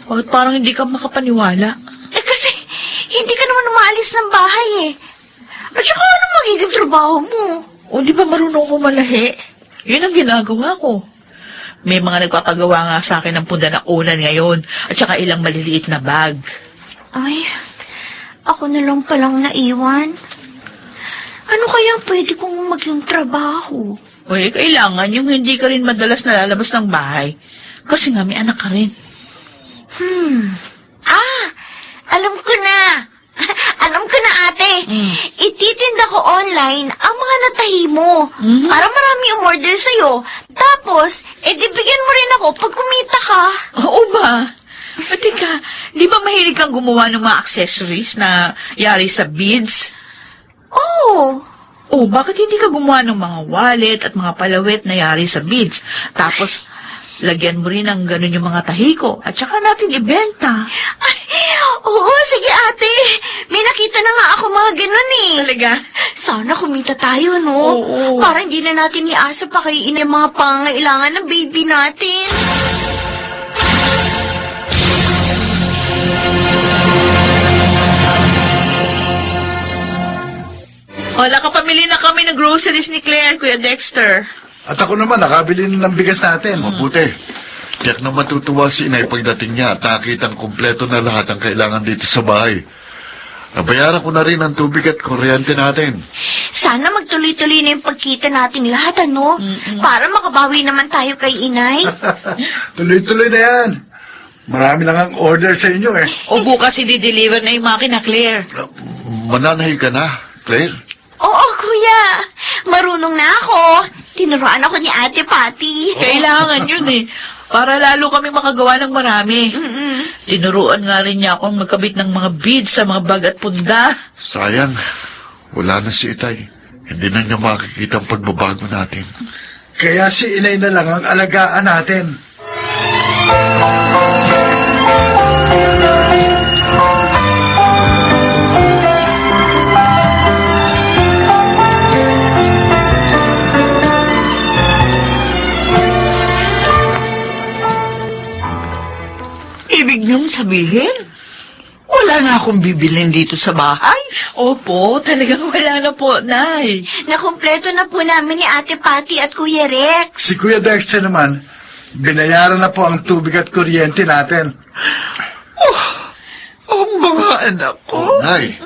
bakit parang hindi ka makapaniwala? Eh kasi, hindi ka naman umaalis ng bahay eh. At saka anong magiging trabaho mo? O, di ba marunong ko malahi? Yun ang ginagawa ko. May mga nagpapagawa nga sa akin ng punda na unan ngayon at saka ilang maliliit na bag. Ay, ako na lang palang naiwan. Ano kaya pwede kong maging trabaho? O, kailangan yung hindi ka rin madalas nalalabas ng bahay. Kasi nga may anak ka rin. Alam ko na. Alam ko na, Ate. Ititinda ko online ang mga natahi mo. Para marami umorder sa'yo. Tapos, bigyan mo rin ako pag kumita ka. Oo ba? Pati ka, di ba mahilig kang gumawa ng mga accessories na yari sa beads? Oo. Oh, bakit hindi ka gumawa ng mga wallet at mga palawet na yari sa beads? Tapos, lagyan mo rin ng ganun yung mga tahiko at saka natin ibenta. Ay, oo, sige ate. May nakita na nga ako mga ganun eh. Talaga? Sana kumita tayo, no? Oo. Para hindi na natin iasa pa kayo yung mga pangailangan ng baby natin. Wala ka, pamili na kami ng groceries ni Claire, Kuya Dexter. At ako naman, nakabili na ng bigas natin. Mabuti. Tiyak na matutuwa si inay pagdating niya at nakakitang kumpleto na lahat ang kailangan dito sa bahay. Nabayaran ko na rin ang tubig at kuryente natin. Sana magtuloy-tuloy na yung pagkita nating lahat, ano? Para makabawi naman tayo kay inay. Tuloy-tuloy na yan. Marami lang ang order sa inyo eh. O bukas i-deliver na yung makina, Claire. Mananahay ka na, Claire? Oo, kuya. Marunong na ako. Tinuruan ako ni Ate Patty. Kailangan yun eh. Para lalo kami makagawa ng marami. Tinuruan nga rin niya akong magkabit ng mga beads sa mga bag at punda. Sayang, wala na si itay. Hindi na niya makikita ang pagbabago natin. Kaya si inay na lang ang alagaan natin. Ibig niyong sabihin, wala na akong bibilin dito sa bahay? Opo, talagang wala na po, Nay. Nakumpleto na po namin ni Ate Patty at Kuya Rex. Si Kuya Dexter naman, binayaran na po ang tubig at kuryente natin. Ang mga anak ko. Nay,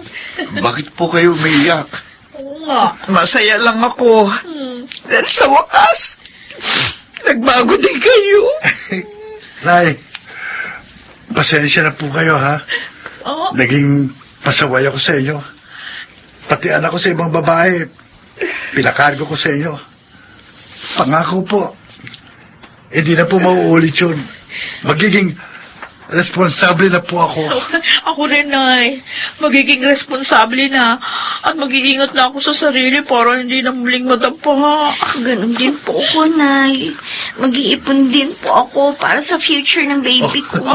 bakit po kayo umiiyak? Masaya lang ako. Dahil sa wakas, nagbago din kayo. Nay, pasensya na po kayo ha. Naging pasaway ako sa inyo. Pati anak ko sa ibang babae, pinakargo ko sa inyo. Pangako po, hindi na po mauulit yun. Magiging responsable na po ako. Ako rin, Nay. Magiging responsable na at mag-iingat na ako sa sarili para hindi na muling madampa. Ganon din po ako, Nay. Mag-iipon din po ako para sa future ng baby ko.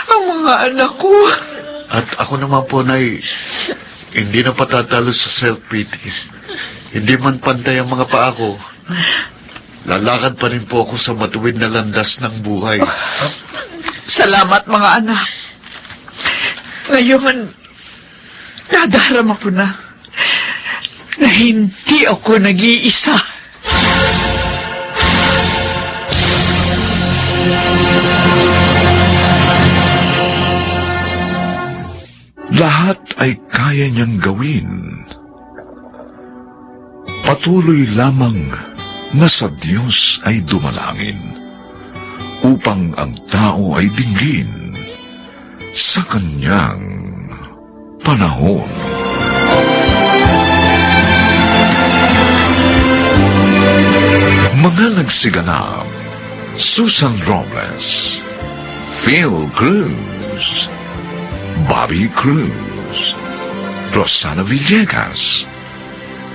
Ang mga anak ko. At ako naman po, Nay, hindi na patatalo sa self-pity. Hindi man pantay ang mga paa ko. Lalakad pa rin po ako sa matuwid na landas ng buhay. Salamat mga anak. Ngayon, nadarama ko na hindi ako nag-iisa. Lahat ay kaya niyang gawin. Patuloy lamang na sa Diyos ay dumalangin upang ang tao ay dinggin sa kanyang panahon. Mga nagsiganap: Susan Robles, Phil Cruz, Bobby Cruz, Rosana Villegas,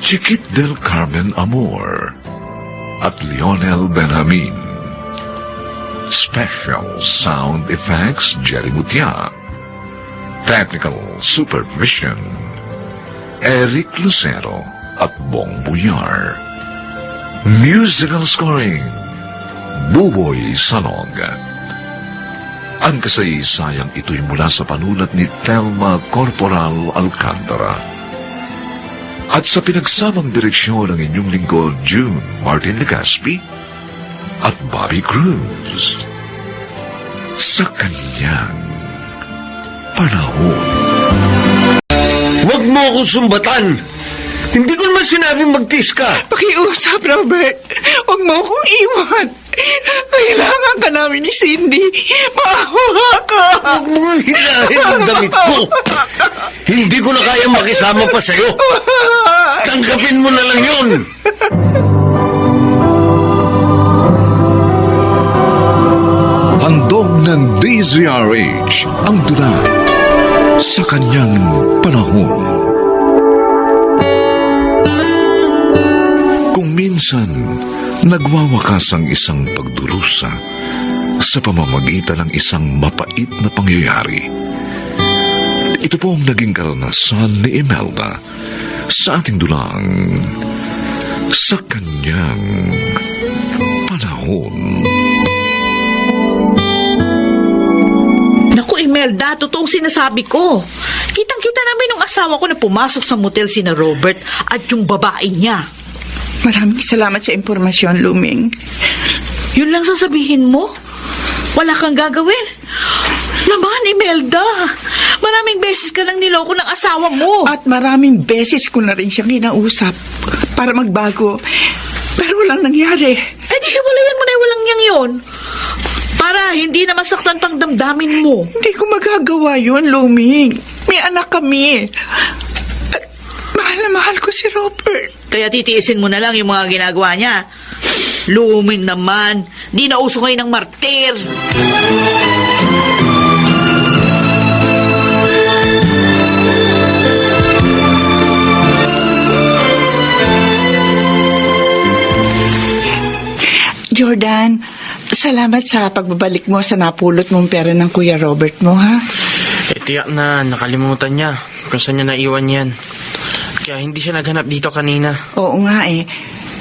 Chiquit del Carmen Amor, at Lionel Benjamin. Special Sound Effects, Jerry Mutia. Technical Supervision, Eric Lucero at Bong Buyar. Musical Scoring, Buboy Salong. Ang kasaysayang ito'y mula sa panulat ni Telma Corporal Alcantara. At sa pinagsamang direksyon ng inyong lingkod, June Martin Legaspi at Bobby Cruz. Sa kanyang panahon. Huwag mo akong sumbatan! Hindi ko naman sinabing magtis ka! Pakiusap, Robert. Huwag mo akong iwan. Kailangan ka namin ni Cindy. Maawa ka. Huwag mo nga hilahin ang damit ko! Hindi ko na kaya makisama pa sa'yo! Tanggapin mo na lang yun! Handog ng DZRH ang tula sa kanyang panahon. minsan, nagwawakas ang isang pagdurusa sa pamamagitan ng isang mapait na pangyayari. Ito po ang naging karanasan ni Imelda sa ating dulang sa kanyang panahon. Naku, Imelda, totoong sinasabi ko. Kitang-kita namin ng asawa ko na pumasok sa motel si na Robert at yung babae niya. Maraming salamat sa impormasyon, Luming. Yun lang sasabihin mo? Wala kang gagawin? Naman, Imelda, maraming beses ka nang niloko ng asawa mo. At maraming beses ko na rin siyang kinausap para magbago. Pero walang nangyari. Eh di hiwalayan mo na yung walang yang yun. Para hindi na masaktan pang damdamin mo. Hindi ko magagawa yun, Luming. May anak kami. At mahal na mahal ko si Robert. Kaya titiisin mo na lang yung mga ginagawa niya. Luming naman. Di na uso ngayon ng martir. Jordan, salamat sa pagbabalik mo sa napulot mong pera ng Kuya Robert mo, ha? Tiyak na nakalimutan niya kung saan niya naiwan yan. Kaya hindi siya naghanap dito kanina. Oo nga eh.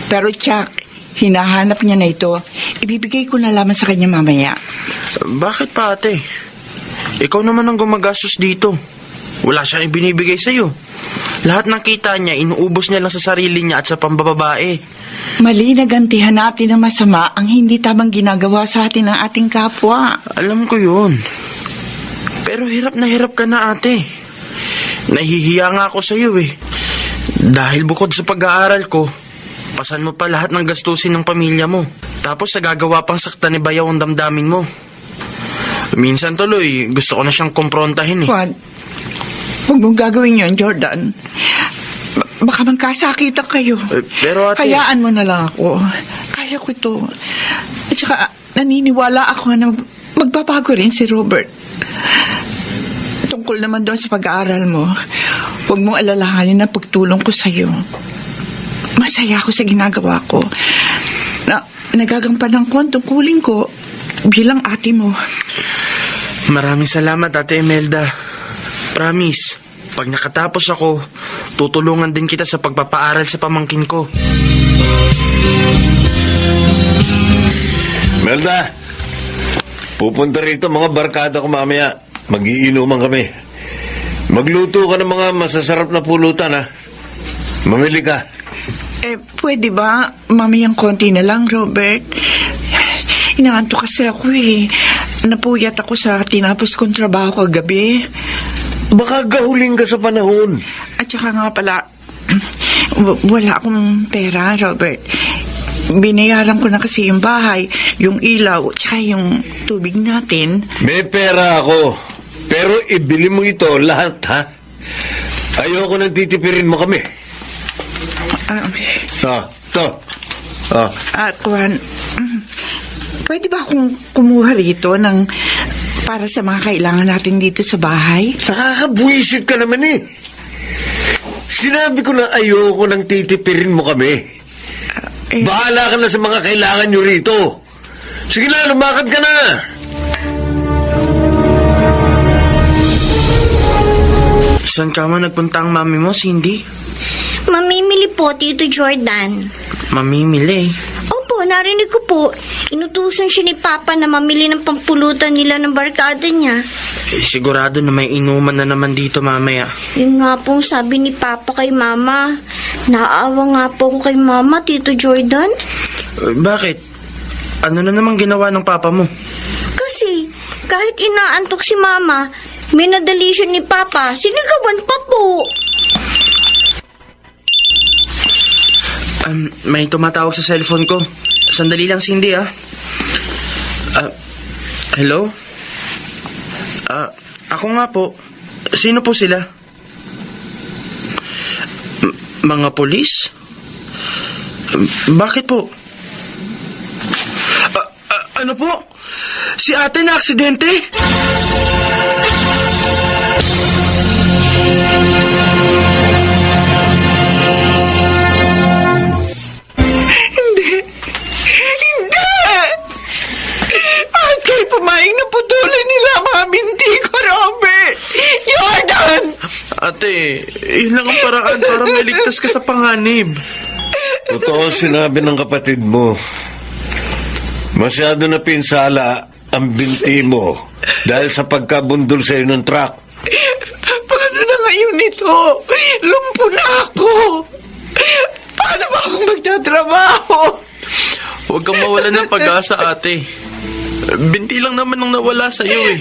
Pero Chuck, hinahanap niya na ito. Ibibigay ko na lamang sa kanya mamaya. Bakit pa, ate? Ikaw naman ang gumagastos dito. Wala siyang ibinibigay sa'yo. Lahat ng kita niya, inuubos niya lang sa sarili niya at sa pambababae. Mali na gantihan natin ng masama ang hindi tamang ginagawa sa atin ng ating kapwa. Alam ko yun. Pero hirap ka na, ate. Nahihiya nga ako sa'yo eh. Dahil bukod sa pag-aaral ko, pasan mo pa lahat ng gastusin ng pamilya mo. Tapos nagagawa pang sakta ni Bayaw ang damdamin mo. Minsan tuloy, gusto ko na siyang kumprontahin eh. Huwag mong gagawin yun, Jordan. Baka magkasakitan kayo. Pero ate... Hayaan mo na lang ako. Kaya ko ito. At saka, naniniwala ako na magbabago rin si Robert. Tungkol naman doon sa pag-aaral mo, huwag mong alalahanin ang pagtulong ko sa'yo. Masaya ako sa ginagawa ko. Nagagampanan ko ang tungkulin ko bilang ate mo. Maraming salamat, Ate Imelda. Promise, pag nakatapos ako, tutulungan din kita sa pagpapaaral sa pamangkin ko. Melda, pupunta rito mga barkada ko mamaya. Magiinuman kami. Magluto ka ng mga masasarap na pulutan, ha? Mamili ka. Pwede ba mamayang konti na lang, Robert? Inaantok kasi ako eh. Napuyat ako sa tinapos kong trabaho kagabi. Baka gahuling ka sa panahon. At saka nga pala, wala akong pera, Robert. Binayaran ko na kasi yung bahay, yung ilaw, tsaka yung tubig natin. May pera ako. Pero ibili mo ito lahat, ha? Ayoko nang titipirin mo kami. Kuhan, pwede ba akong kumuha rito para sa mga kailangan natin dito sa bahay? Nakakabwisit ka naman eh. Sinabi ko na ayoko nang titipirin mo kami. Bahala ka na sa mga kailangan nyo rito. Sige na, lumakad ka na. Saan ka man nagpunta ang mami mo, Cindy? Mamimili po, Tito Jordan. Mamimili? Opo, narinig ko po. Inutusan siya ni Papa na mamili ng pampulutan nila ng barkada niya. Sigurado na may inuman na naman dito mamaya. Yun nga pong sabi ni Papa kay Mama. Naawa nga po ako kay Mama, Tito Jordan. Bakit? Ano na naman ginawa ng papa mo? Kasi, kahit inaantok si Mama, minadali siya ni Papa, sinigawan pa po. May tumatawag sa cellphone ko. Sandali lang, Cindy, ah. Hello? Ako nga po. Sino po sila? Mga polis? Bakit po? Ano po? Si ate na aksidente? Maing naputulin nila ang mga binti ko, Robert! Jordan! Ate, yun lang ang paraan para maligtas ka sa panganib. Totoo sinabi ng kapatid mo. Masyado na pinsala ang binti mo dahil sa pagkabundol sa ng truck. Paano na ngayon ito? Lumpo na ako! Paano ba akong magtatrabaho? Huwag kang mawalan ng pag-asa, ate. Binti lang naman ang nawala sa'yo eh.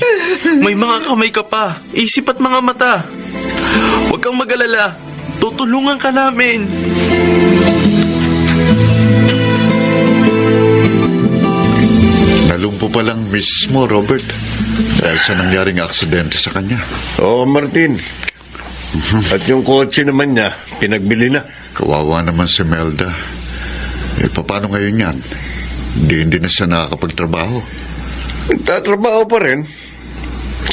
May mga kamay ka pa, isip at mga mata. Huwag kang mag-alala. Tutulungan ka namin. Nalumpo pa lang misis mo, Robert. Dahil sa nangyaring aksidente sa kanya. Oo, Martin. At yung kotse naman niya, pinagbili na. Kawawa naman si Melda. Paano ngayon yan? Hindi na siya nakakapagtrabaho. Tatrabaho pa rin.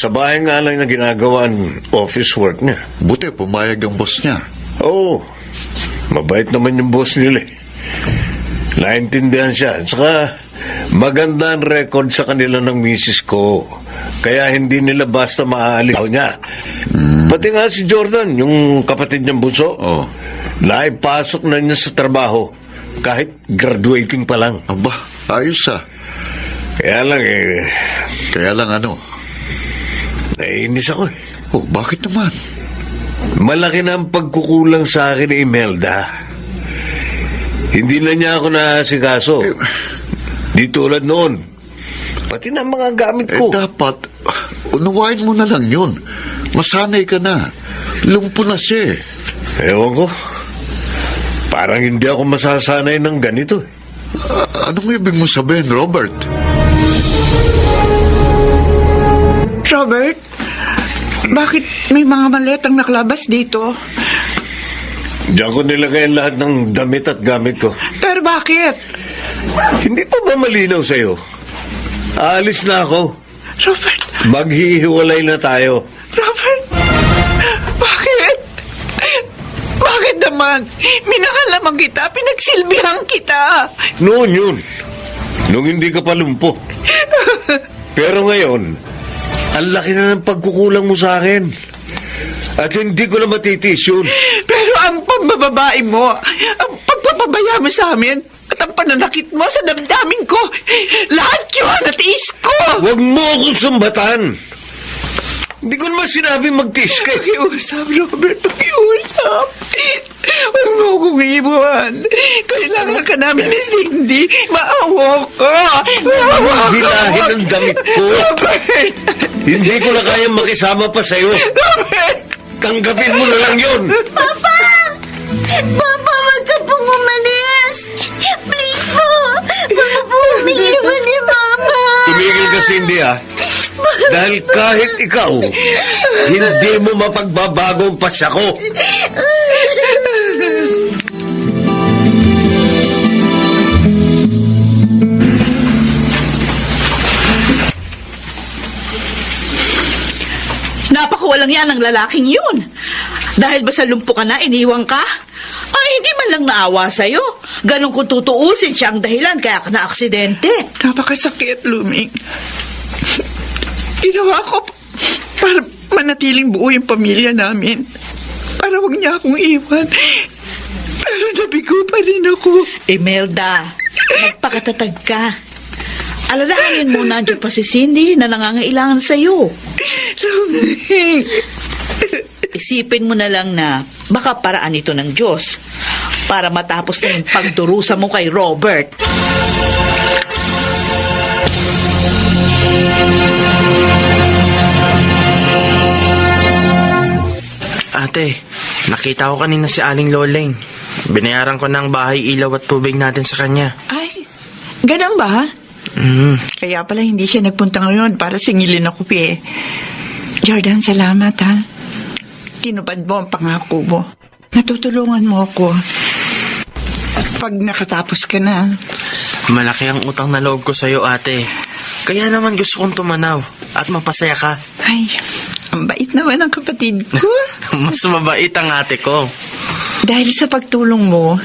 Sa bahay nga lang na ginagawa ang office work niya. Buti, pumayag ang boss niya. Oo. Mabait naman yung boss nila eh. Naintindihan siya. Saka maganda ang record sa kanila ng misis ko. Kaya hindi nila basta maaaliw niya. Pati nga si Jordan, yung kapatid niyang bunso. Naipasok na niya sa trabaho. Kahit graduating pa lang. Aba, ayos ah. Kaya lang Kaya lang ano? Naiinis ako eh. Oh, bakit naman? Malaki na ang pagkukulang sa akin ni Imelda. Hindi na niya ako naasikaso. Di tulad noon. Pati na mga gamit ko. Dapat, unawain mo na lang yun. Masanay ka na. Lumpo na siya eh. Ewan ko. Parang hindi ako masasanay ng ganito. Anong ibig mo sabihin, Robert? Robert, bakit may mga maletang nakalabas dito? Diyan ko nilagay lahat ng damit at gamit ko. Pero bakit? Hindi pa ba malinaw sa'yo? Aalis na ako. Robert! Maghihiwalay na tayo. Robert! Bakit? Bakit naman? Minahal naman kita, pinagsilbihan kita. Noon yun. Nung hindi ka pa lumpo. Pero ngayon, ang laki na ng pagkukulang mo sa akin. At hindi ko na matitiis yun. Pero ang pambababae mo, ang pagpapabaya mo sa amin, at ang pananakit mo sa damdamin ko, lahat yun natiis ko! Huwag mo akong sumbatan! Hindi ko naman sinabi magtiis ka. Pakiusap, Robert, pakiusap. Huwag mo akong iiwan. Kailangan ka namin ni Cindy. Maawa ko. Hilahin ang damit ko. Robert! Hindi ko na kaya makisama pa sa'yo. Robert! Tanggapin mo na lang yun. Papa! Papa, wag ka pong umalis! Please po! Baka po umiiwan ni Mama! Tumigil ka, Cindy, ha? Dahil kahit ikaw, hindi mo mapagbabago ang pasya ko. Napakawalang yan ang lalaking yun. Dahil ba sa lumpo ka na, iniwang ka? Ay, hindi man lang naawa sa'yo. Ganun kung tutuusin siya ang dahilan kaya ka na-aksidente. Napakasakit, Luming. Ginawa ko para manatiling buo yung pamilya namin. Para wag niya akong iwan. Pero nabigo pa rin ako. Imelda, magpakatatag ka. Alalahanin mo nandiyan pa si Cindy na nangangailangan sa'yo. Luming. Isipin mo na lang na baka paraan ito ng Diyos para matapos na yung pagdurusa mo kay Robert. Ate, nakita ko kanina si Aling Loleng. Binayaran ko ng bahay, ilaw at tubig natin sa kanya. Ay, ganun ba? Kaya pala hindi siya nagpunta ngayon para singilin ako, Pie. Jordan, salamat ha. Tinupad mo ang pangako mo. Natutulungan mo ako. Pag nakatapos ka na. Malaki ang utang na loob ko sa'yo, ate. Kaya naman gusto kong tumanaw at mapasaya ka. Ay, ang bait naman ang kapatid ko. Mas mabait ang ate ko. Dahil sa pagtulong mo,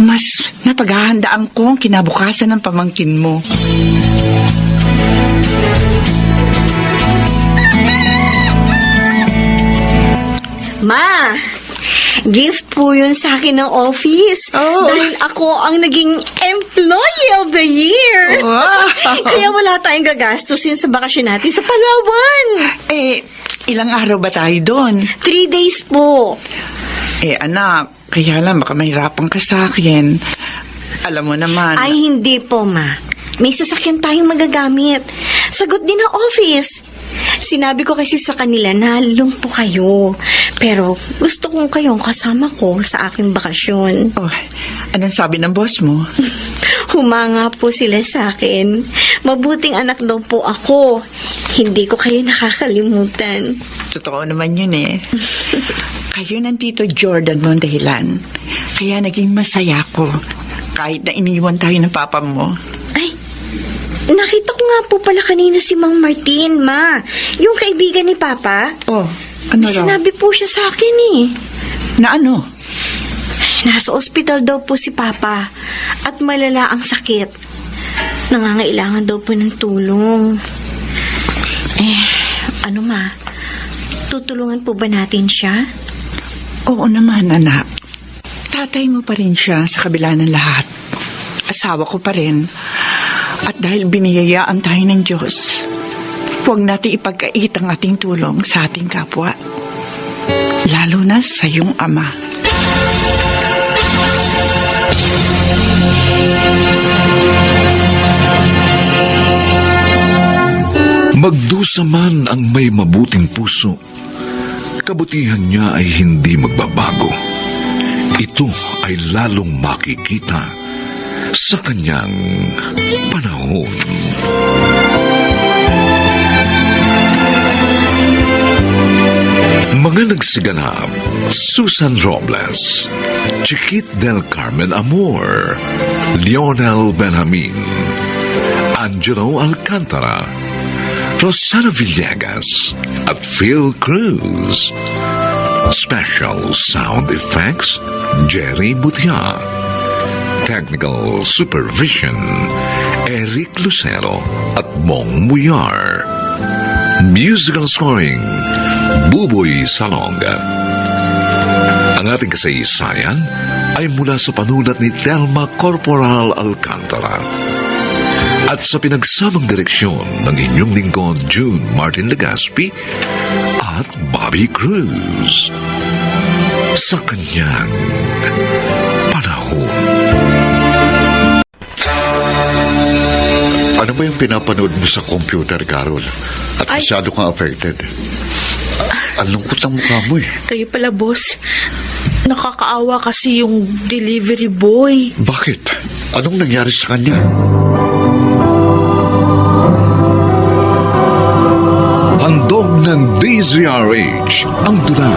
mas napaghahandaan ko ang kinabukasan ng pamangkin mo. Gift po yun sa akin ng office. Dahil ako ang naging Employee of the Year. Wow. Kaya wala tayong gagastusin sa bakasyon natin sa Palawan. Ilang araw ba tayo doon? 3 days po. Anak, kaya lang baka mahirapan ka sa akin. Alam mo naman. Ay, hindi po, ma. May sasakyan tayong magagamit. Sagot din ng office. Sinabi ko kasi sa kanila na lumpo kayo. Pero gusto kong kayong kasama ko sa aking bakasyon. Anong sabi ng boss mo? Humanga po sila sa akin. Mabuting anak daw po ako. Hindi ko kayo nakakalimutan. Totoo naman yun eh. Kayo ng Tito Jordan mo ang dahilan. Kaya naging masaya ko. Kahit na iniwan tayo ng papa mo. Ay, nakita ko nga po pala kanina si Mang Martin, ma. Yung kaibigan ni Papa. Ano raw? Sinabi po siya sa akin eh. Na ano? Nasa ospital daw po si Papa. At malala ang sakit. Nangangailangan daw po ng tulong. Ano ma? Tutulungan po ba natin siya? Oo naman, anak. Tatay mo pa rin siya sa kabila ng lahat. Asawa ko pa rin. At dahil biniyayaan tayo ng Diyos, huwag natin ipagkait ang ating tulong sa ating kapwa. Lalo na sa iyong ama. Magdusa man ang may mabuting puso, kabutihan niya ay hindi magbabago. Ito ay lalong makikita sa kanyang panahon. Mga nagsiganap: Susan Robles, Chiquit del Carmen Amor, Lionel Benjamin, Angelo Alcantara, Rosana Villegas at Phil Cruz. Special sound effects, Jerry Butia. Technical supervision, Eric Lucero at Bong Muyar. Musical scoring, Buboy Salonga. Ang ating kasaysayan ay mula sa panulat ni Telma Corporal Alcantara. At sa pinagsamang direksyon ng inyong lingkod June Martin Legaspi at Bobby Cruz. Sa kanyang panahon. Ano ba yung pinapanood mo sa computer, Carol? At masyado kang affected. Ang lungkot ang mukha mo eh. Kayo pala, boss. Nakakaawa kasi yung delivery boy. Bakit? Anong nangyari sa kanya? Handog ng DZRH ang tula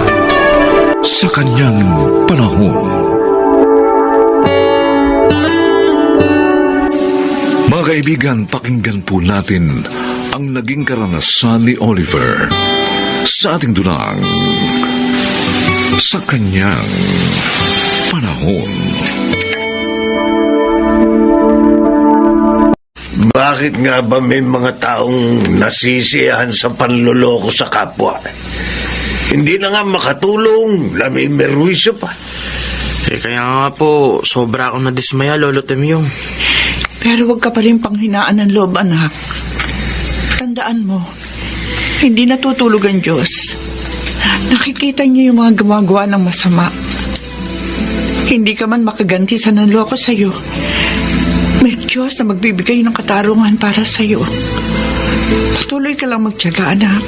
sa kanyang panahon. Mga kaibigan, pakinggan po natin ang naging karanasan ni Oliver sa ating dulang sa kanyang panahon. Bakit nga ba may mga taong nasisiyahan sa panloloko sa kapwa? Hindi na nga makatulong, merwisyo pa. Kaya nga po, sobra akong nadismaya, Lolo Temyong. Pero huwag ka pa rin panghinaan ng loob, anak. Tandaan mo, hindi natutulog ang Diyos. Nakikita niyo yung mga gumagawa ng masama. Hindi ka man makaganti sa nanloko sa'yo. May Diyos na magbibigay ng katarungan para sa'yo. Patuloy ka lang magtiyaga, anak.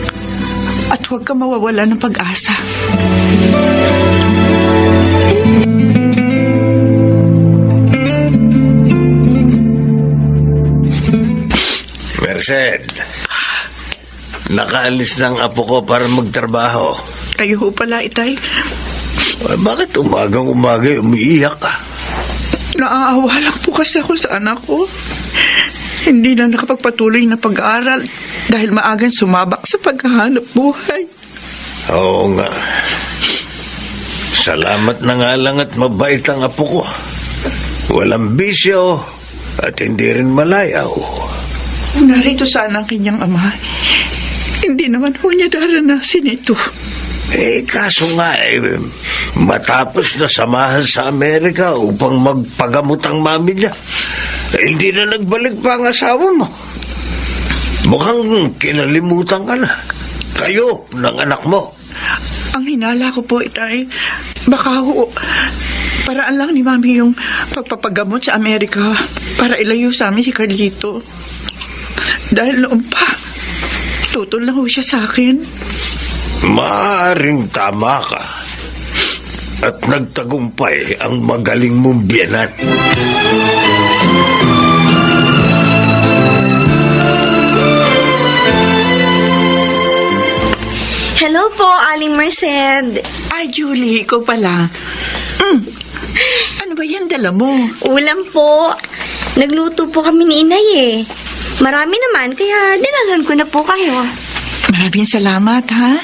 At huwag ka mawawala ng pag-asa. Merced, nakaalis ng apo ko para magtrabaho. Kayo ho pala, itay. Bakit umagang-umaga umiiyak ka? Naaawa lang po kasi ako sa anak ko. Hindi na nakapagpatuloy na pag-aaral dahil maagang sumabak sa paghahanap buhay. Oo nga. Salamat na nga lang at mabait ang apo ko. Walang bisyo at hindi rin malayaw. Narito sana ang kanyang ama. Hindi naman ho niya daranasin ito. Kaso nga, matapos na samahan sa Amerika upang magpagamot ang mami niya, hindi na nagbalik pa ang asawa mo. Mukhang kinalimutan ka na. Kayo, ng anak mo. Ang hinala ko po, Itay, baka ho, paraan lang ni Mami yung pagpapagamot sa Amerika para ilayo sa amin si Carlito. Dahil noon pa, tutol lang ho siya sa akin. Maaaring tama ka. At nagtagumpay ang magaling mong biyanan. Hello po, Aling Merced. Ay, Julie, ikaw pala. Ano ba yan dala mo? Ulam po. Nagluto po kami ni Inay eh. Marami naman, kaya dinalhan ko na po kayo. Maraming salamat, ha?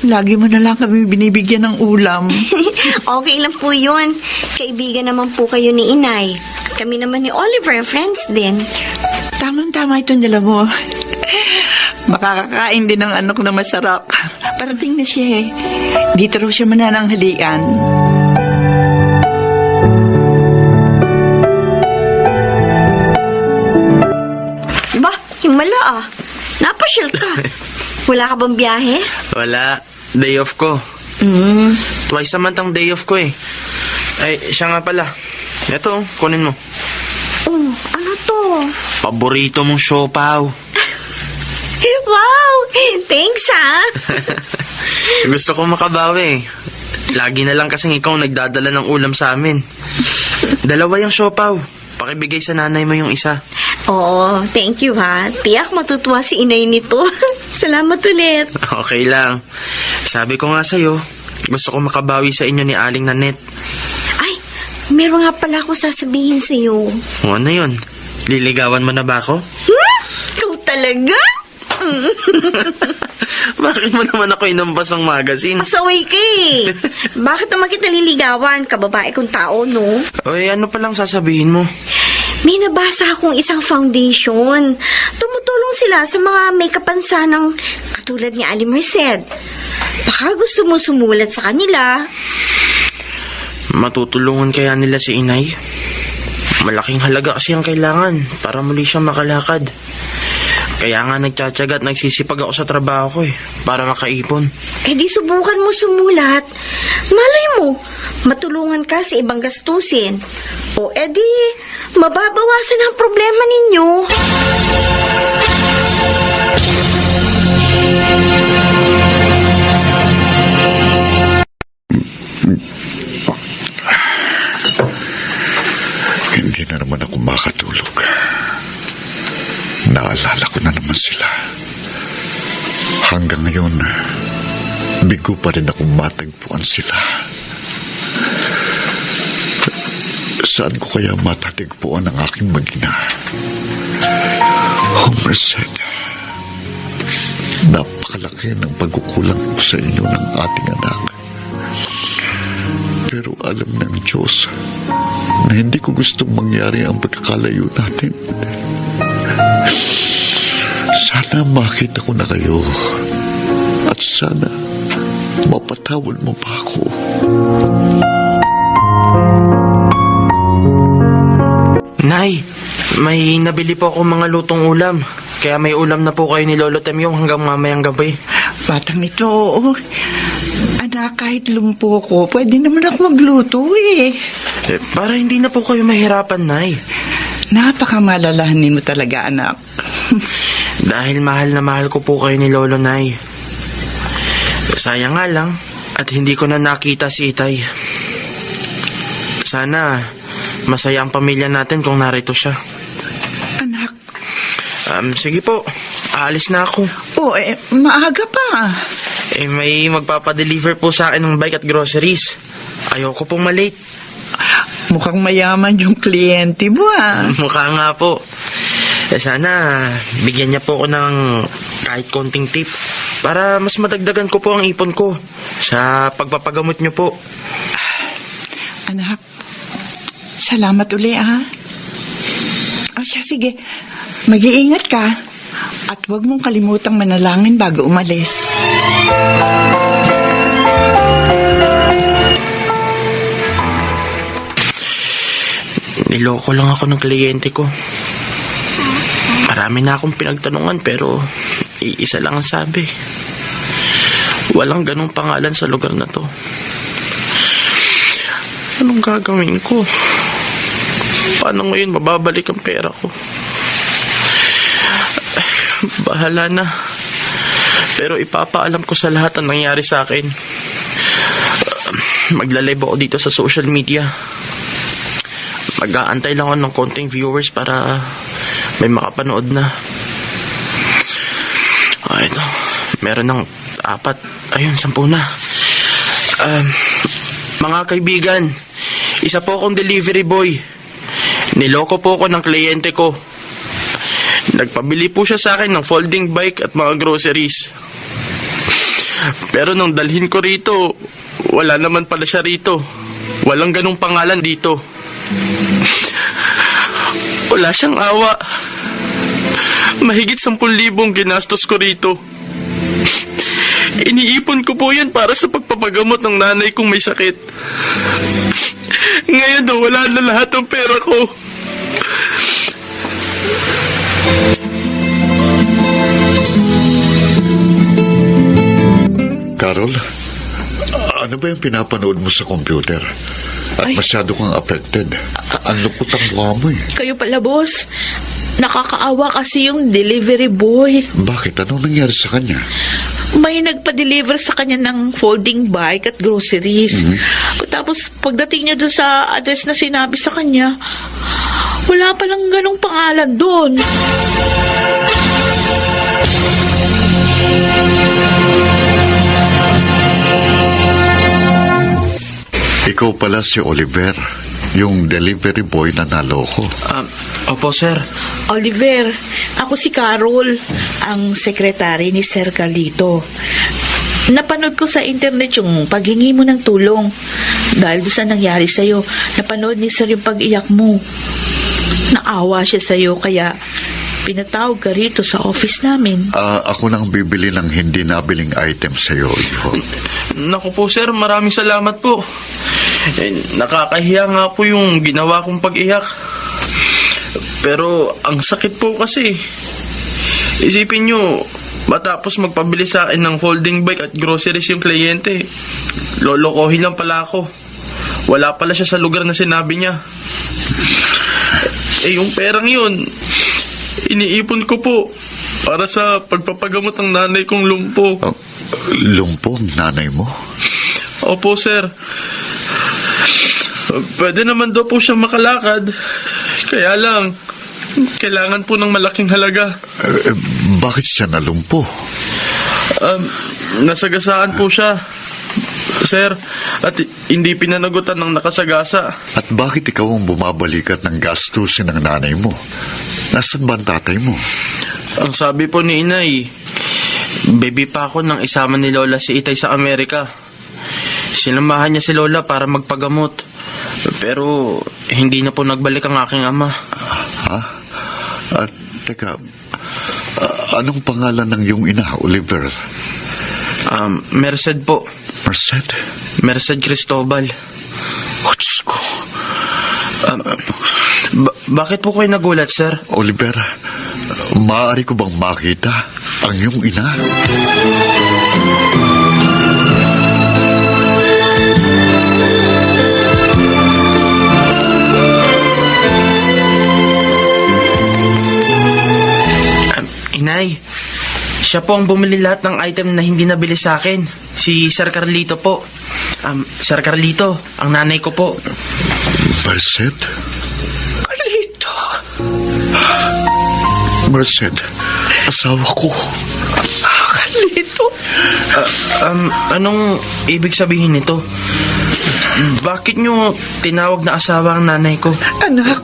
Lagi mo na lang kami binibigyan ng ulam. Okay lang po yun. Kaibigan naman po kayo ni Inay. Kami naman ni Oliver, friends din. Tamang-tama itong dala mo. Makakakain din ng anak na masarap. Parating na siya eh. Dito raw siya manananghalian. Ba, himala ah. Napasyal ka. Wala ka bang biyahe? Wala. Day off ko. Twice a month ang day off ko eh. Ay, siya nga pala. Ito, kunin mo. Oh, ano to? Paborito mong siopaw. Wow! Thanks ha! Gusto ko makabawi. Lagi na lang kasing ikaw nagdadala ng ulam sa amin. Dalawa yung siopaw. Pakibigay sa nanay mo yung isa. Oo, thank you ha. Tiyak matutuwa si Inay nito. Salamat ulit. Okay lang. Sabi ko nga sa'yo, gusto ko makabawi sa inyo ni Aling Nanette. Ay, meron nga pala akong sasabihin sa'yo. Ano yun? Liligawan mo na ba ako? Ikaw talaga? Bakit mo naman ako inampas ang magazine? Pasaway ka eh. Bakit naman kita liligawan? Kababae kong tao, no? Oy, ano palang sasabihin mo? May nabasa akong isang foundation. Tumutulong sila sa mga may kapansanang katulad ni Ali Merced. Baka gusto mo sumulat sa kanila. Matutulungan kaya nila si Inay? Malaking halaga kasi ang kailangan para muli siyang makalakad. Kaya nga nagtsatsaga at nagsisipag ako sa trabaho ko eh, para makaipon. Eh di subukan mo sumulat. Malay mo, matulungan ka sa ibang gastusin. O edi, mababawasan ang problema ninyo. Hindi na naman ako makatulog. Naalala ko na naman sila. Hanggang ngayon, bigo pa rin ako matagpuan sila. Saan ko kaya matatagpuan ang aking mag-ina? Oh, Merced, napakalaki ng pagkukulang ko sa inyo ng ating anak. Pero alam ng Diyos na hindi ko gustong mangyari ang pagkakalayo natin. Sana makita ko na kayo at sana mapatawad mo pa ako. Nay, may nabili po ako mga lutong ulam. Kaya may ulam na po kayo ni Lolo Temyong hanggang mamayang gabi. Batang ito, anak, kahit lumpo ko, pwede naman ako magluto eh. Para hindi na po kayo mahirapan, Nay. Napakamalalahanin mo talaga, anak. Dahil mahal na mahal ko po kayo ni Lolo, Nay. Sayang nga lang at hindi ko na nakita si Itay. Sana masaya ang pamilya natin kung narito siya. Anak. Sige po, aalis na ako. Maaga pa. May magpapadeliver po sa akin ng bike at groceries. Ayoko pong malate. Mukhang mayaman yung kliyente mo ah. Mukha nga po. Sana bigyan niya po ako ng kahit konting tip para mas madagdagan ko po ang ipon ko sa pagpapagamot niyo po. Anak, salamat uli ah. O siya, sige. Mag-iingat ka at huwag mong kalimutang manalangin bago umalis. Niloko lang ako ng kliyente ko. Marami na akong pinagtanungan pero iisa lang ang sabi. Walang ganong pangalan sa lugar na to. Anong gagawin ko? Paano ngayon mababalik ang pera ko? Bahala na. Pero ipapaalam ko sa lahat ang nangyari sa akin. Magla-live ako dito sa social media. Mag-aantay lang ako ng konting viewers para may makapanood na. Ito. Meron ng 4. Ayun, 10 na. Mga kaibigan, isa po akong delivery boy. Niloko po ako ng kliyente ko. Nagpabili po siya sa akin ng folding bike at mga groceries. Pero nung dalhin ko rito, wala naman pala siya rito. Walang ganong pangalan dito. Wala siyang awa. Mahigit 10,000 ginastos ko rito. Iniipon ko po yan para sa pagpapagamot ng nanay kong may sakit. Ngayon wala na lahat ng pera ko. Carol, ano ba yung pinapanood mo sa computer? At masyado kang affected. Ang lungkot ang mukha mo eh. Kayo pala, boss. Nakakaawa kasi yung delivery boy. Bakit? Anong nangyari sa kanya? May nagpa-deliver sa kanya ng folding bike at groceries. Tapos pagdating niya doon sa address na sinabi sa kanya, wala palang ganong pangalan doon. Ikaw pala si Oliver, yung delivery boy na naloko. Opo, sir. Oliver, ako si Carol, ang sekretary ni Sir Carlito. Napanood ko sa internet yung paghingi mo ng tulong. Dahil doon sa nangyari sa'yo, napanood ni Sir yung pag-iyak mo. Naawa siya sa'yo, kaya pinatawag ka rito sa office namin. Ako nang bibili ng hindi nabiling item sa'yo, iho. Naku po, sir. Maraming salamat po. Nakakahiya nga po yung ginawa kong pag-iyak. Pero ang sakit po kasi. Isipin nyo, matapos magpabili sa akin ng folding bike at groceries yung kliyente, lolokohin lang pala ako. Wala pala siya sa lugar na sinabi niya. Yung perang yun, iniipon ko po para sa pagpapagamot ng nanay kong lumpo. Lumpo ang nanay mo? Opo, sir. Pwede naman daw po siya makalakad. Kaya lang, kailangan po ng malaking halaga. Bakit siya nalumpo? Nasagasaan po siya, sir. At hindi pinanagutan ng nakasagasa. At bakit ikaw ang bumabalikat ng gastusin ng nanay mo? Nasaan ba ang tatay mo? Ang sabi po ni inay, baby pa ako nang isama ni Lola si Itay sa Amerika. Sinamahan niya si Lola para magpagamot. Pero hindi na po nagbalik ang aking ama. Ha? Teka, anong pangalan ng iyong ina, Oliver? Merced po. Merced? Merced Cristobal. Oh, Diyos ko. Bakit po kayo nagulat, sir? Oliver, maaari ko bang makita ang iyong ina? Inay, siya po ang bumili lahat ng item na hindi nabili sa akin. Si Sir Carlito po. Sir Carlito, ang nanay ko po. Merced? Carlito. Merced, asawa ko. Carlito. Anong ibig sabihin nito? Bakit nyo tinawag na asawa ang nanay ko? Anak,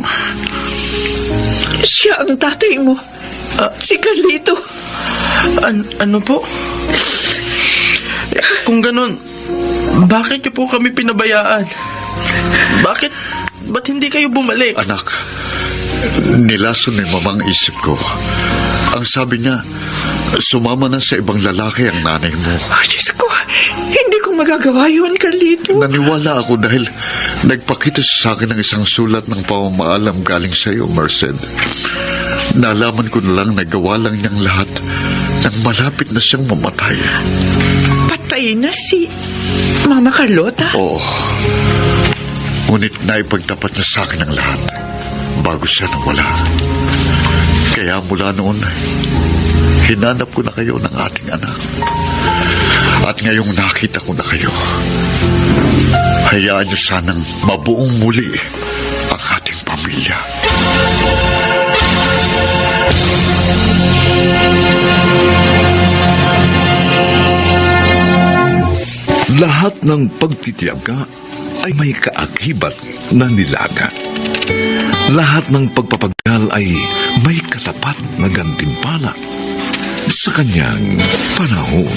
siya ang tatay mo. Si Carlito. Ano po? Kung ganun, bakit niyo po kami pinabayaan? Ba't hindi kayo bumalik? Anak, nilason ni mamang isip ko. Ang sabi niya, sumama na sa ibang lalaki ang nanay mo. Oh, Diyos ko, hindi ko kong magagawa yun, Carlito. Naniwala ako dahil nagpakita sa akin ng isang sulat ng pamamaalam galing sa iyo, Merced. Nalaman ko na lang nagawa lang niyang lahat nang malapit na siyang mamatay. Patay na si Mama Carlota? Oo. Ngunit naipagtapat niya sa akin ang lahat bago siya nawala. Kaya mula noon, hinanap ko na kayo ng ating anak. At ngayong nakita ko na kayo, hayaan niyo sanang mabuong muli ang ating pamilya. Lahat ng pagtitiyaga ay may kaakibat na nilaga. Lahat ng pagpapagal ay may katapat na gantimpala sa kanyang panahon.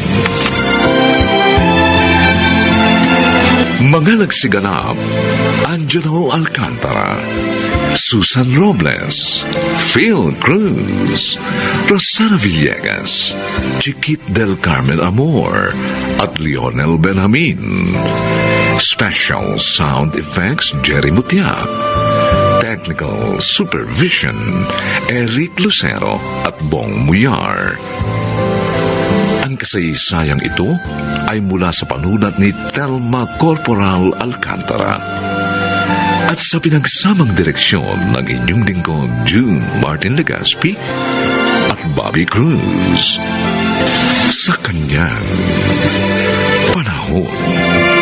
Mga nagsiganap: Angelo Alcantara, Susan Robles, Phil Cruz, Rosana Villegas, Chiquit del Carmen Amor, at Lionel Benjamin. Special Sound Effects, Jerry Mutiak. Technical Supervision, Eric Lucero at Bong Muyar. Ang kasaysayang ito ay mula sa panulat ni Thelma Corporal Alcantara at sa pinagsamang direksyon ng inyong lingkod June Martin Legaspi at Bobby Cruz. Sa kanyang panahon.